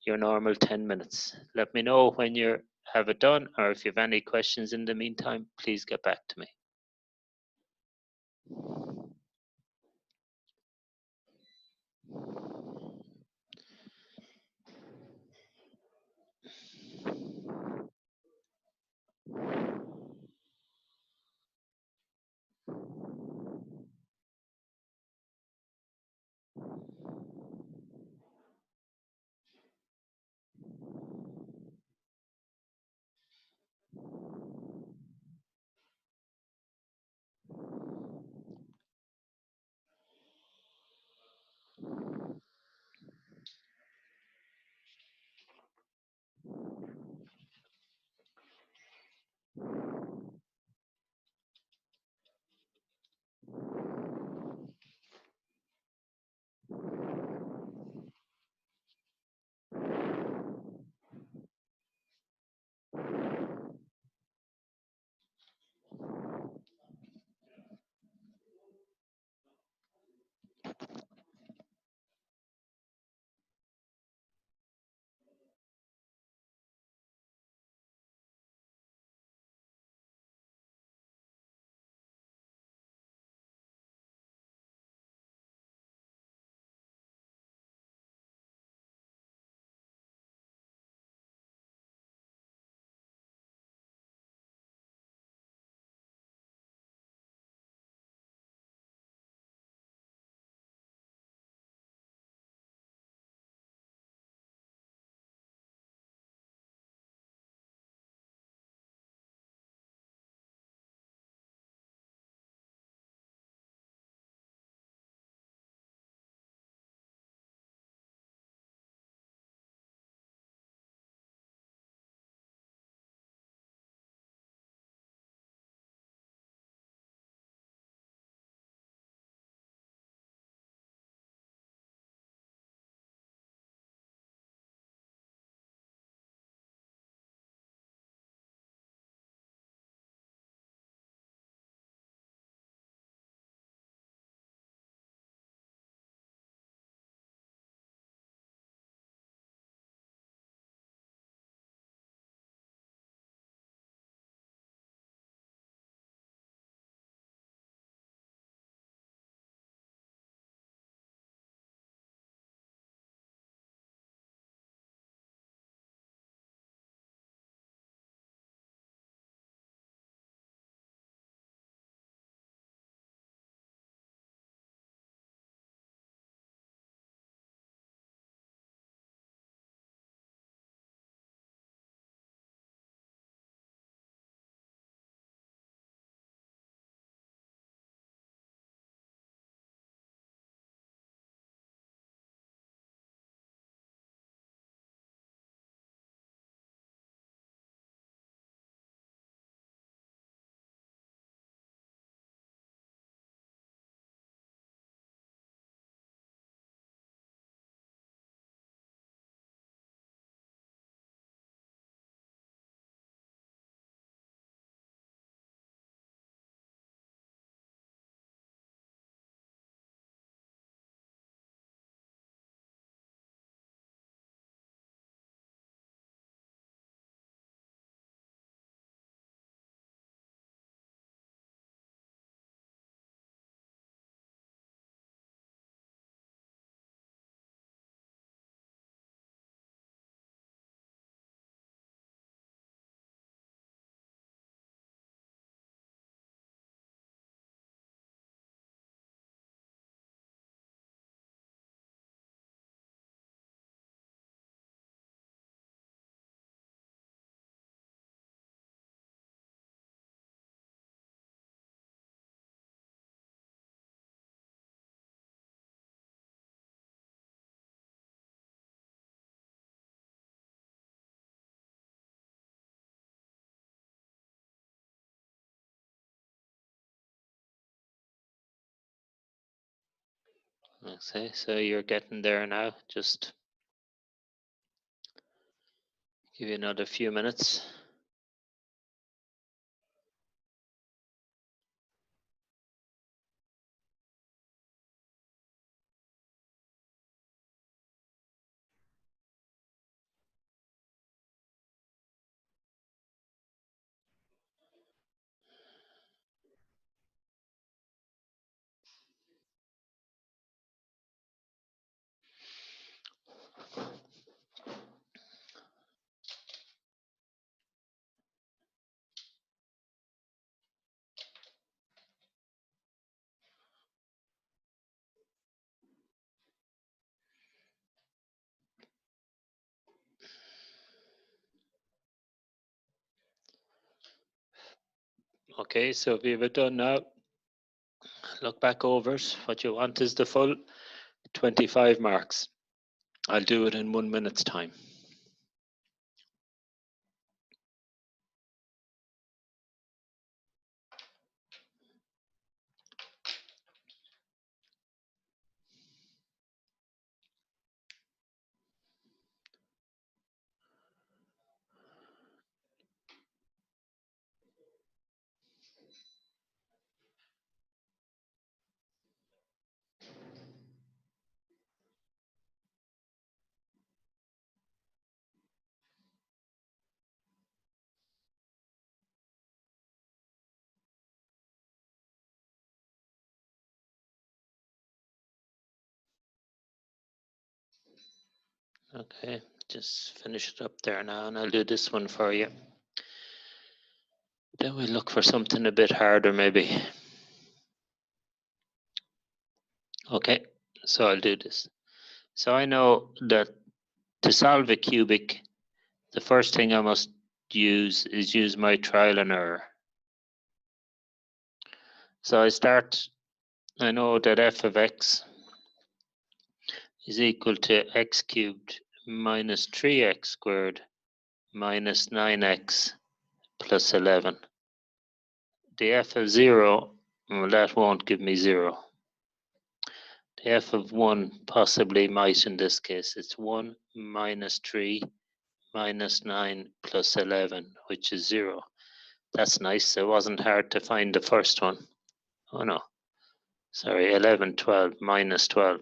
S1: your normal 10 minutes. Let me know when you have it done, or if you have any questions in the meantime, please get back to me. Okay, so you're getting there now. Just give you another few minutes. Okay, so if you have it done now, look back over it. What you want is the full 25 marks. I'll do it in 1 minute's time. Okay, just finish it up there now, and I'll do this one for you. Then we look for something a bit harder, maybe. Okay, so I'll do this. So I know that to solve a cubic, the first thing I must use my trial and error. So I know that f of x is equal to x cubed minus 3x squared minus 9x plus 11. The f of 0, well, that won't give me 0. The f of 1 possibly might in this case. It's 1 minus 3 minus 9 plus 11, which is 0. That's nice. It wasn't hard to find the first one. Oh no. Sorry, 11, 12, minus 12.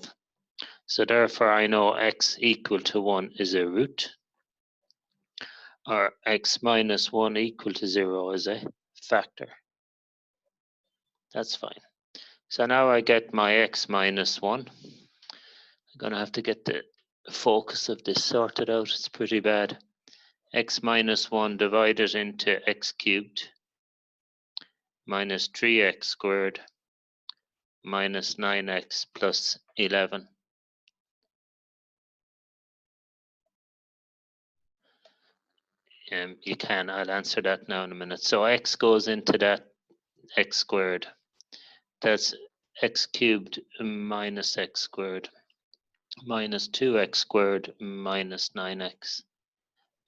S1: So therefore I know x equal to 1 is a root, or x minus 1 equal to 0 is a factor. That's fine. So now I get my x minus 1. I'm going to have to get the focus of this sorted out. It's pretty bad. X minus 1 divided into x cubed minus 3x squared minus 9x plus 11. I'll answer that now in a minute. So x goes into that x squared. That's x cubed minus x squared minus 2x squared minus 9x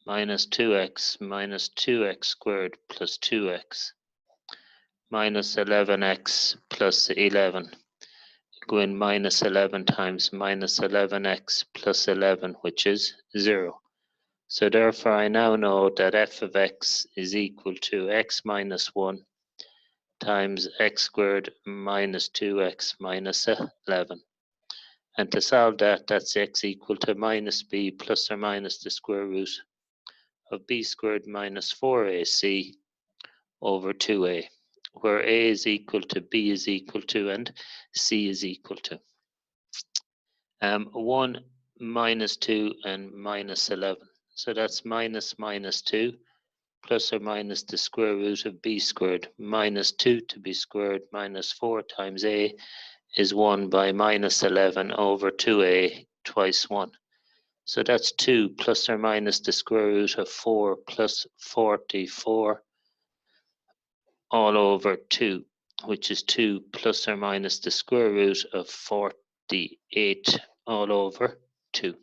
S1: minus 2x squared plus 2x minus 11x plus 11. Go in minus 11 times minus 11x plus 11, which is 0. So therefore I now know that f of x is equal to x minus 1 times x squared minus 2x minus 11. And to solve that, that's x equal to minus b plus or minus the square root of b squared minus 4ac over 2a, where a is equal to b is equal to and c is equal to 1 minus 2 and minus 11. So that's minus 2 plus or minus the square root of b squared minus 2 to b squared minus 4 times a is 1 by minus 11 over 2a twice 1. So that's 2 plus or minus the square root of 4 plus 44 all over 2, which is 2 plus or minus the square root of 48 all over 2.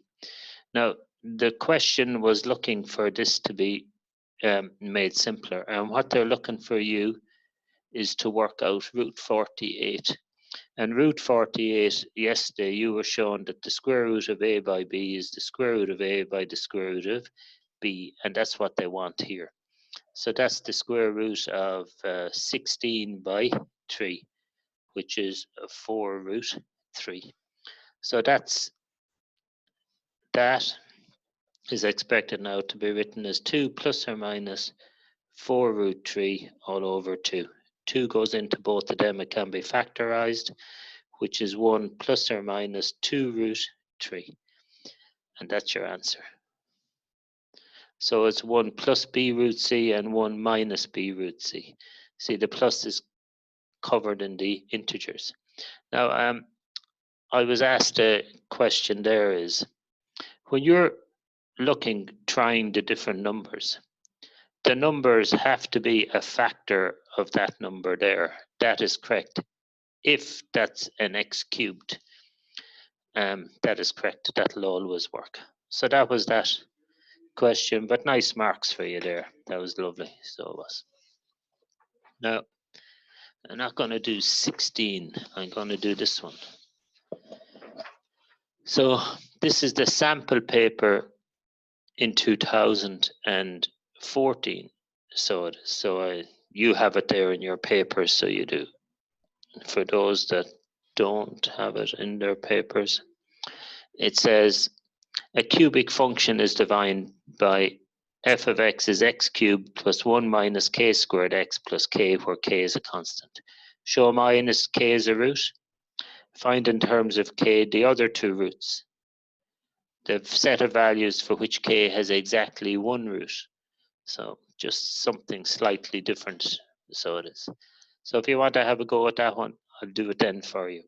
S1: Now, the question was looking for this to be made simpler, and what they're looking for you is to work out root 48. And root 48, yesterday you were shown that the square root of a by b is the square root of a by the square root of b, and that's what they want here. So that's the square root of 16 by 3, which is 4 root 3. So that is expected now to be written as 2 plus or minus 4 root 3 all over 2. 2 goes into both of them. It can be factorized, which is 1 plus or minus 2 root 3. And that's your answer. So it's 1 plus b root c and 1 minus b root c. See, the plus is covered in the integers. Now, I was asked a question there is, when you're trying the different numbers, the numbers have to be a factor of that number there. That is correct. If that's an x cubed, that is correct. That'll always work. So that was that question, but nice marks for you there. That was lovely. So it was. Now, I'm not going to do 16. I'm going to do this one. So this is the sample paper in 2014. So you have it there in your papers, so you do. For those that don't have it in their papers, it says a cubic function is defined by f of x is x cubed plus 1 minus k squared x plus k, where k is a constant. Show minus k is a root. Find in terms of k the other two roots. The set of values for which k has exactly one root. So just something slightly different. So it is. So if you want to have a go at that one, I'll do it then for you.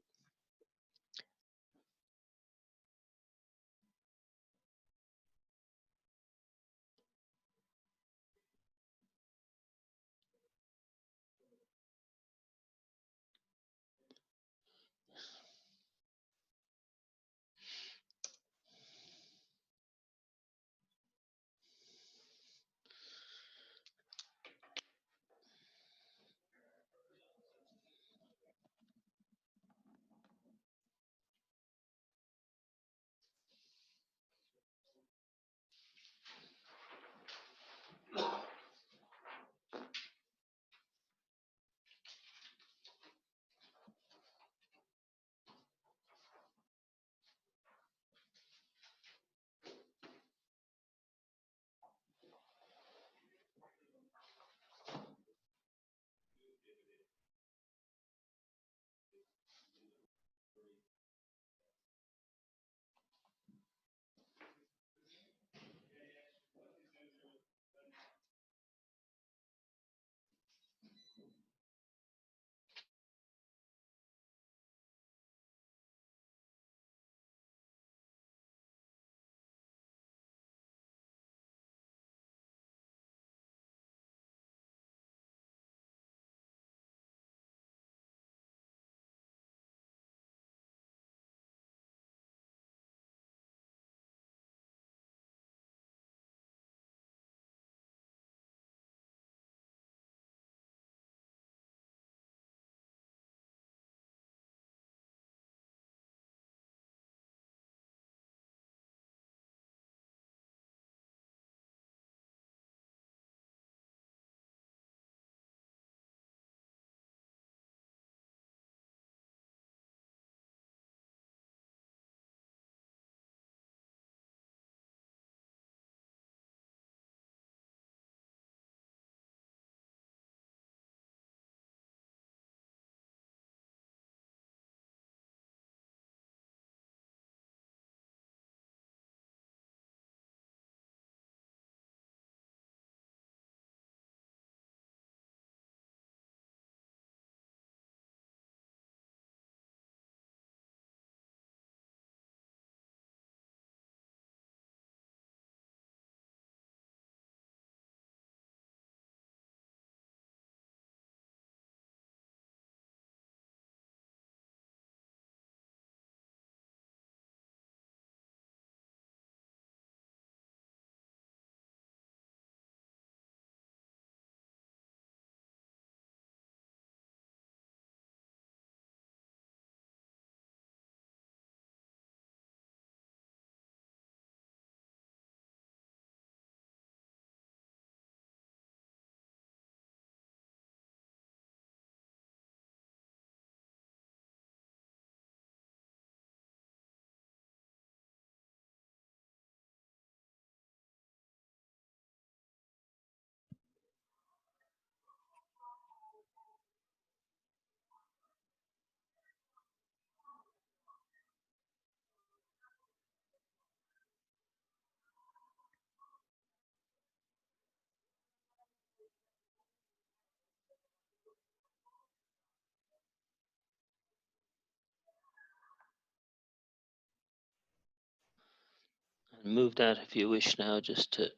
S1: And move that if you wish now, just to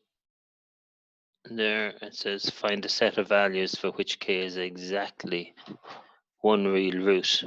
S1: there it says find a set of values for which k is exactly one real root.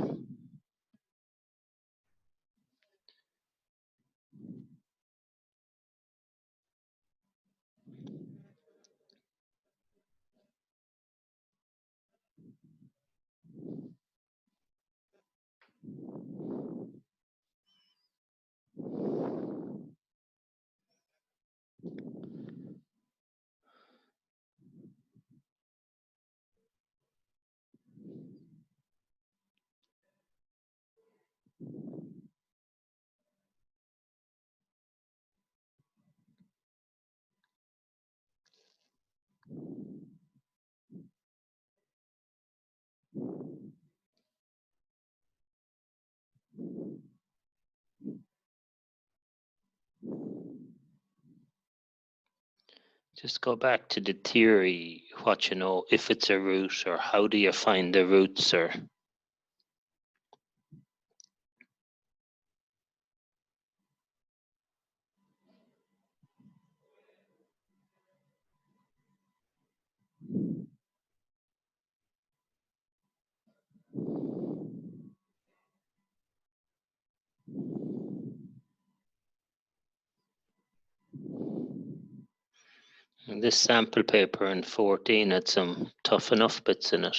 S1: Just go back to the theory, what you know, if it's a root, or how do you find the roots, or this sample paper in 14 had some tough enough bits in it.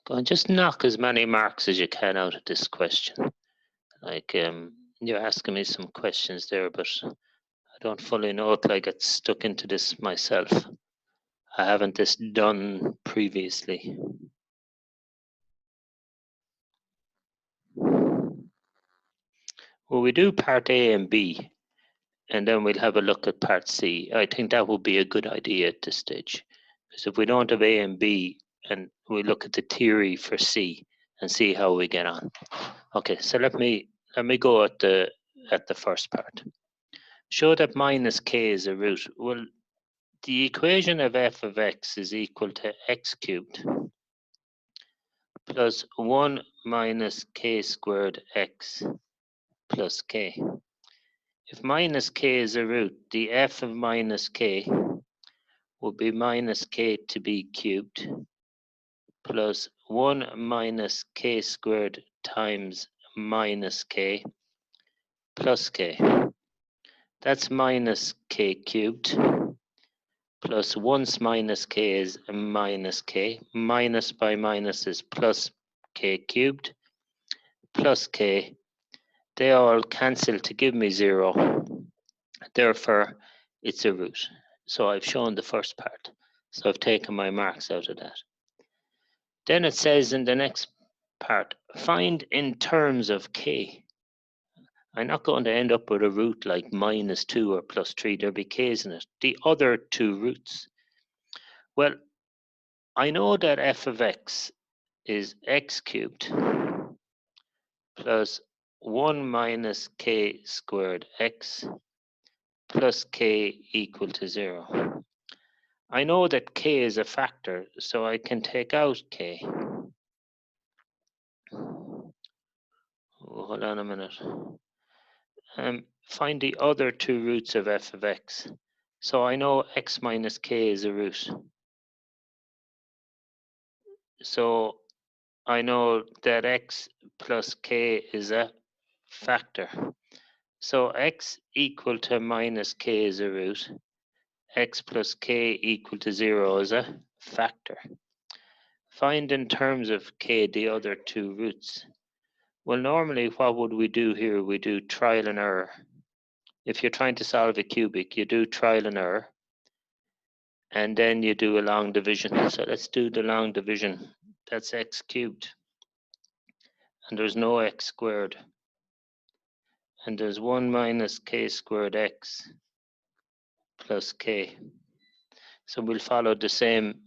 S1: Go and just knock as many marks as you can out of this question. Like, you're asking me some questions there, but I don't fully know it. I get stuck into this myself. I haven't this done previously. Well, we do part A and B, and then we'll have a look at part C. I think that would be a good idea at this stage. Because if we don't have A and B, and we look at the theory for C and see how we get on. Okay, so let me go at the first part. Show that minus k is a root. Well, the equation of f of x is equal to x cubed plus 1 minus k squared x plus k. If minus k is a root, the f of minus k will be minus k to be cubed plus 1 minus k squared times minus k plus k. That's minus k cubed plus 1 minus k is minus k. Minus by minus is plus k cubed plus k. They all cancel to give me 0. Therefore, it's a root. So I've shown the first part. So I've taken my marks out of that. Then it says in the next part. Find in terms of k. I'm not going to end up with a root like -2 or +3. There'll be k's in it. The other two roots. Well, I know that f of x is x cubed plus 1 minus k squared x plus k equal to 0. I know that k is a factor, so I can take out k. Hold on a minute. Find the other two roots of f of x. So I know x minus k is a root. So I know that x plus k is a factor. So x equal to minus k is a root. X plus k equal to 0 is a factor. Find in terms of k the other two roots. Well, normally what would we do here? We do trial and error. If you're trying to solve a cubic, you do trial and error, and then you do a long division. So let's do the long division. That's x cubed, and there's no x squared, and there's 1 minus k squared x plus k. So we'll follow the same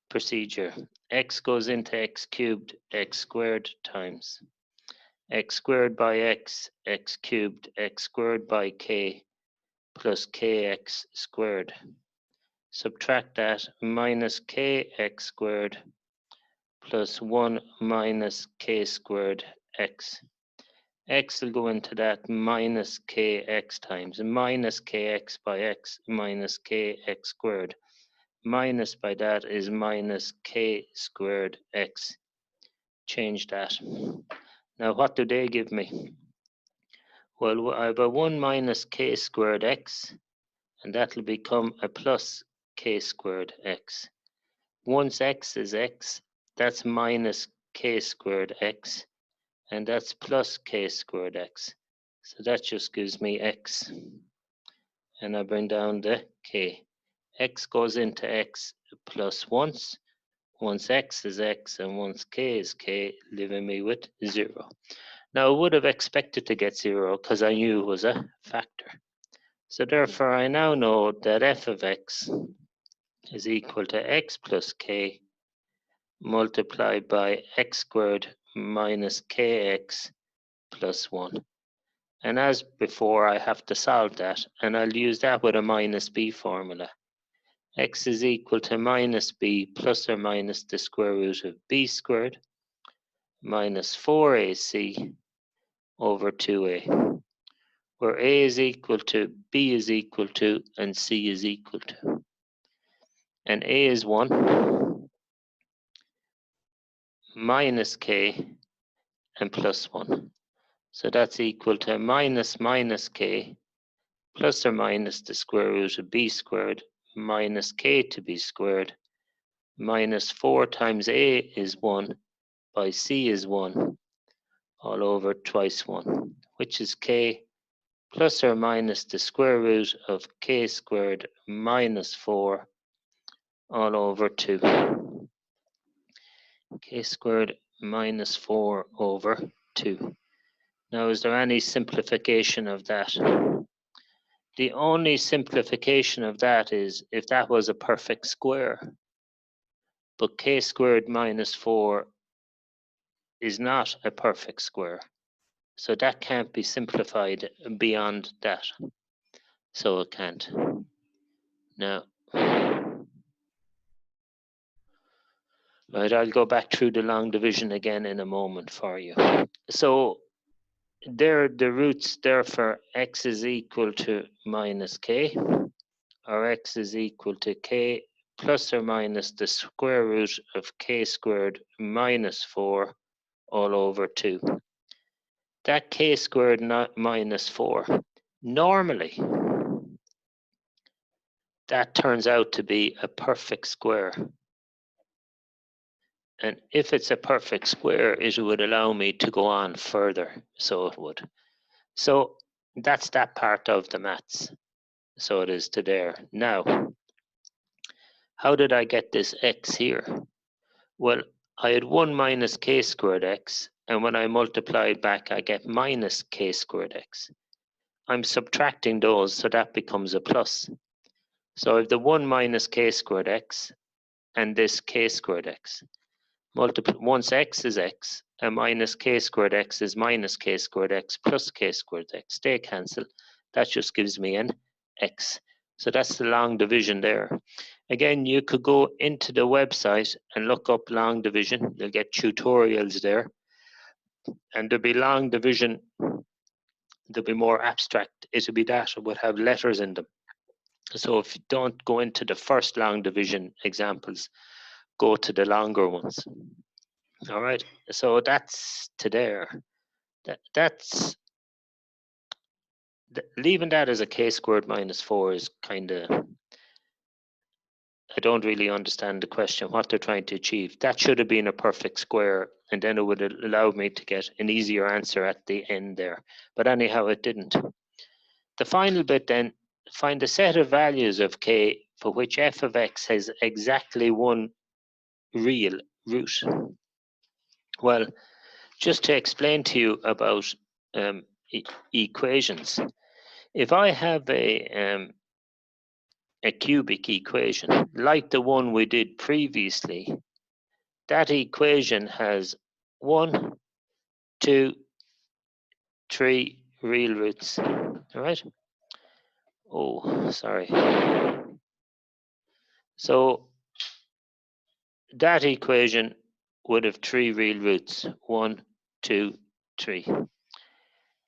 S1: procedure. X goes into x cubed, x squared times x squared by x, x cubed, x squared by k plus kx squared. Subtract that, minus kx squared plus 1 minus k squared x. X will go into that minus kx times minus kx by x minus kx squared. Minus by that is minus k squared x. Change that. Now what do they give me? Well, I have a 1 minus k squared x, and that will become a plus k squared x. Once x is x, that's minus k squared x, and that's plus k squared x. So that just gives me x. And I bring down the k. X goes into x plus once. Once x is x and once k is k, leaving me with 0. Now I would have expected to get 0 because I knew it was a factor. So therefore I now know that f of x is equal to x plus k multiplied by x squared minus kx plus 1. And as before, I have to solve that, and I'll use that with a minus b formula. X is equal to minus b plus or minus the square root of b squared minus 4ac over 2a, where a is equal to, b is equal to, and c is equal to. And a is 1, minus k, and plus 1. So that's equal to minus k plus or minus the square root of b squared minus k to b squared minus 4 times a is 1 by c is 1 all over twice 1, which is k plus or minus the square root of k squared minus 4 all over 2. K squared minus 4 over 2. Now, is there any simplification of that? The only simplification of that is if that was a perfect square. But k squared minus 4 is not a perfect square. So that can't be simplified beyond that. So it can't. Now, right, I'll go back through the long division again in a moment for you. So there, the roots there for x is equal to minus k, or x is equal to k plus or minus the square root of k squared minus 4 all over 2. That k squared minus 4, normally that turns out to be a perfect square. And if it's a perfect square, it would allow me to go on further. So it would. So that's that part of the maths. So it is to there. Now, how did I get this x here? Well, I had 1 minus k squared x, and when I multiply back, I get minus k squared x. I'm subtracting those, so that becomes a plus. So I have the 1 minus k squared x and this k squared x. Once x is x, and minus k squared x is minus k squared x plus k squared x. They cancel. That just gives me an x. So that's the long division there. Again, you could go into the website and look up long division. You'll get tutorials there. And there'll be long division. There'll be more abstract. It'll be that. It would have letters in them. So if you don't go into the first long division examples, go to the longer ones. All right. So that's to there. That's leaving that as a k squared minus 4 is kind of, I don't really understand the question, what they're trying to achieve. That should have been a perfect square, and then it would have allowed me to get an easier answer at the end there. But anyhow, it didn't. The final bit then, find a set of values of k for which f of x has exactly one real root. Well, just to explain to you about equations, if I have a cubic equation like the one we did previously, that equation has 1, 2, 3 real roots. All right. Oh, sorry. So that equation would have 3 real roots. 1, 2, 3.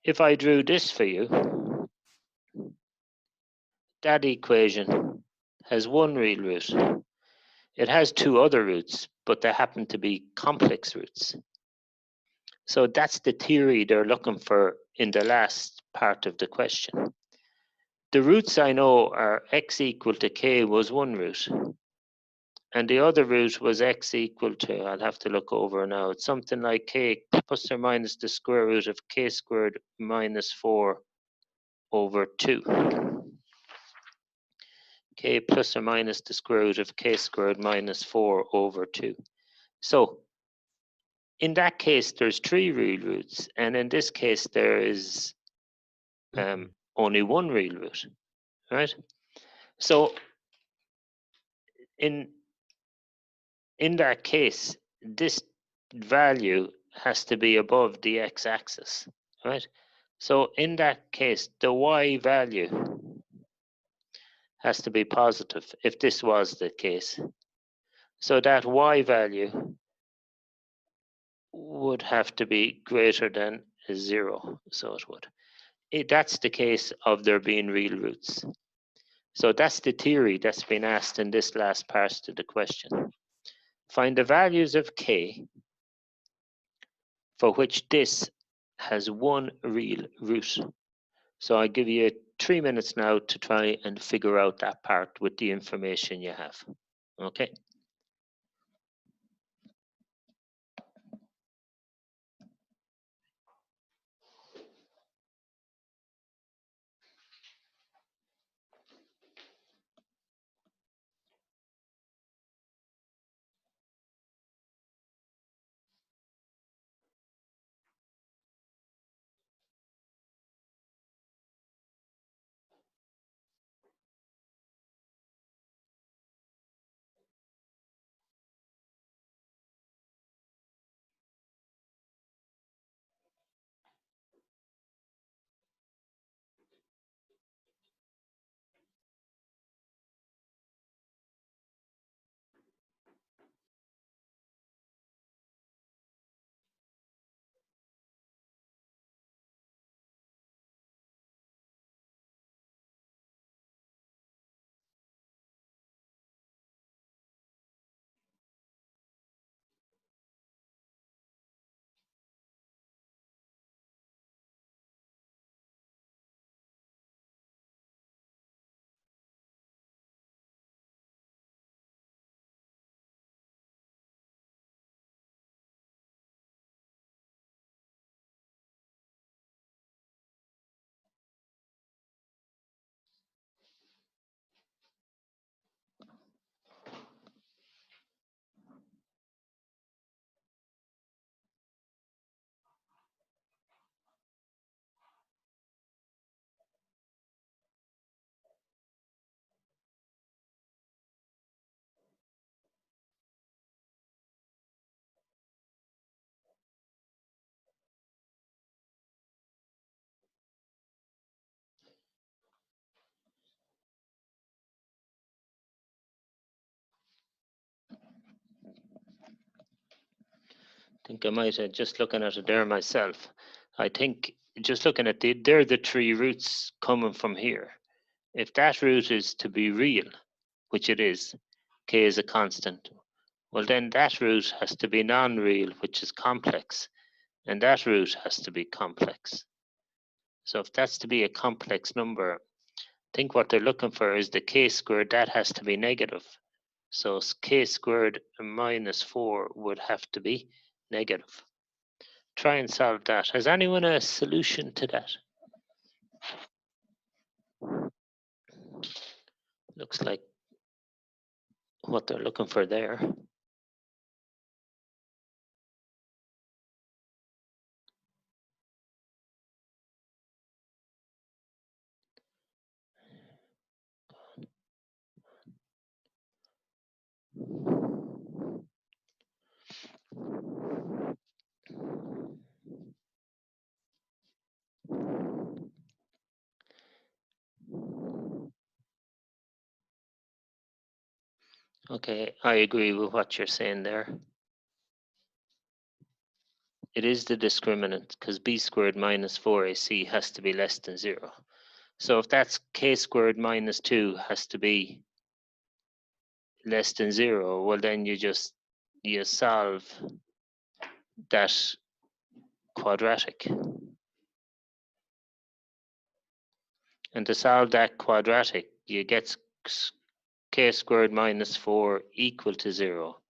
S1: If I drew this for you, that equation has 1 real root. It has 2 other roots, but they happen to be complex roots. So that's the theory they're looking for in the last part of the question. The roots I know are x equal to k was one root, and the other root was x equal to, I'll have to look over now, it's something like k plus or minus the square root of k squared minus 4 over 2. K plus or minus the square root of k squared minus 4 over 2. So in that case, there's 3 real roots, and in this case, there is only 1 real root, right? So in that case, this value has to be above the x-axis, right? So in that case, the y value has to be positive if this was the case. So that y value would have to be greater than 0, so it would. That's the case of there being real roots. So that's the theory that's been asked in this last part of the question. Find the values of k for which this has one real root. So I give you 3 minutes now to try and figure out that part with the information you have. Okay. think I might have, just looking at it there myself, I think just looking at they're the three roots coming from here. If that root is to be real, which it is, k is a constant, well then that root has to be non-real, which is complex, and that root has to be complex. So if that's to be a complex number, I think what they're looking for is the k squared, that has to be negative. So k squared minus 4 would have to be negative. Try and solve that. Has anyone a solution to that? Looks like what they're looking for there. Okay, I agree with what you're saying there. It is the discriminant, because b squared minus 4ac has to be less than 0. So if that's k squared minus 2 has to be less than 0, well then you solve that quadratic. And to solve that quadratic, you get k squared minus 4 equal to 0.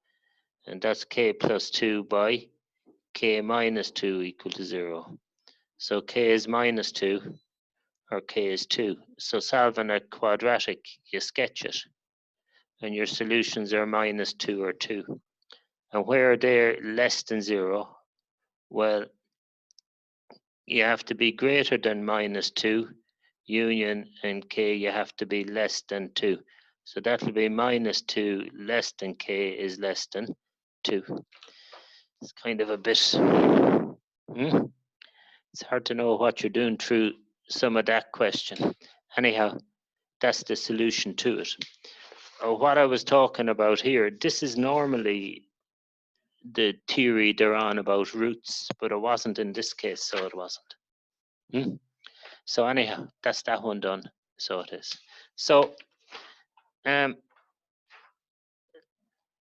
S1: And that's k plus 2 by k minus 2 equal to 0. So k is minus 2, or k is 2. So solving a quadratic, you sketch it. And your solutions are minus 2 or 2. And where they're less than 0, well, you have to be greater than minus 2, union, and k, you have to be less than 2. So that'll be minus 2 less than k is less than 2. It's kind of a bit, it's hard to know what you're doing through some of that question. Anyhow, that's the solution to it. What I was talking about here, this is normally the theory they're on about roots, but it wasn't in this case, so it wasn't. So anyhow, that's that one done. So it is. So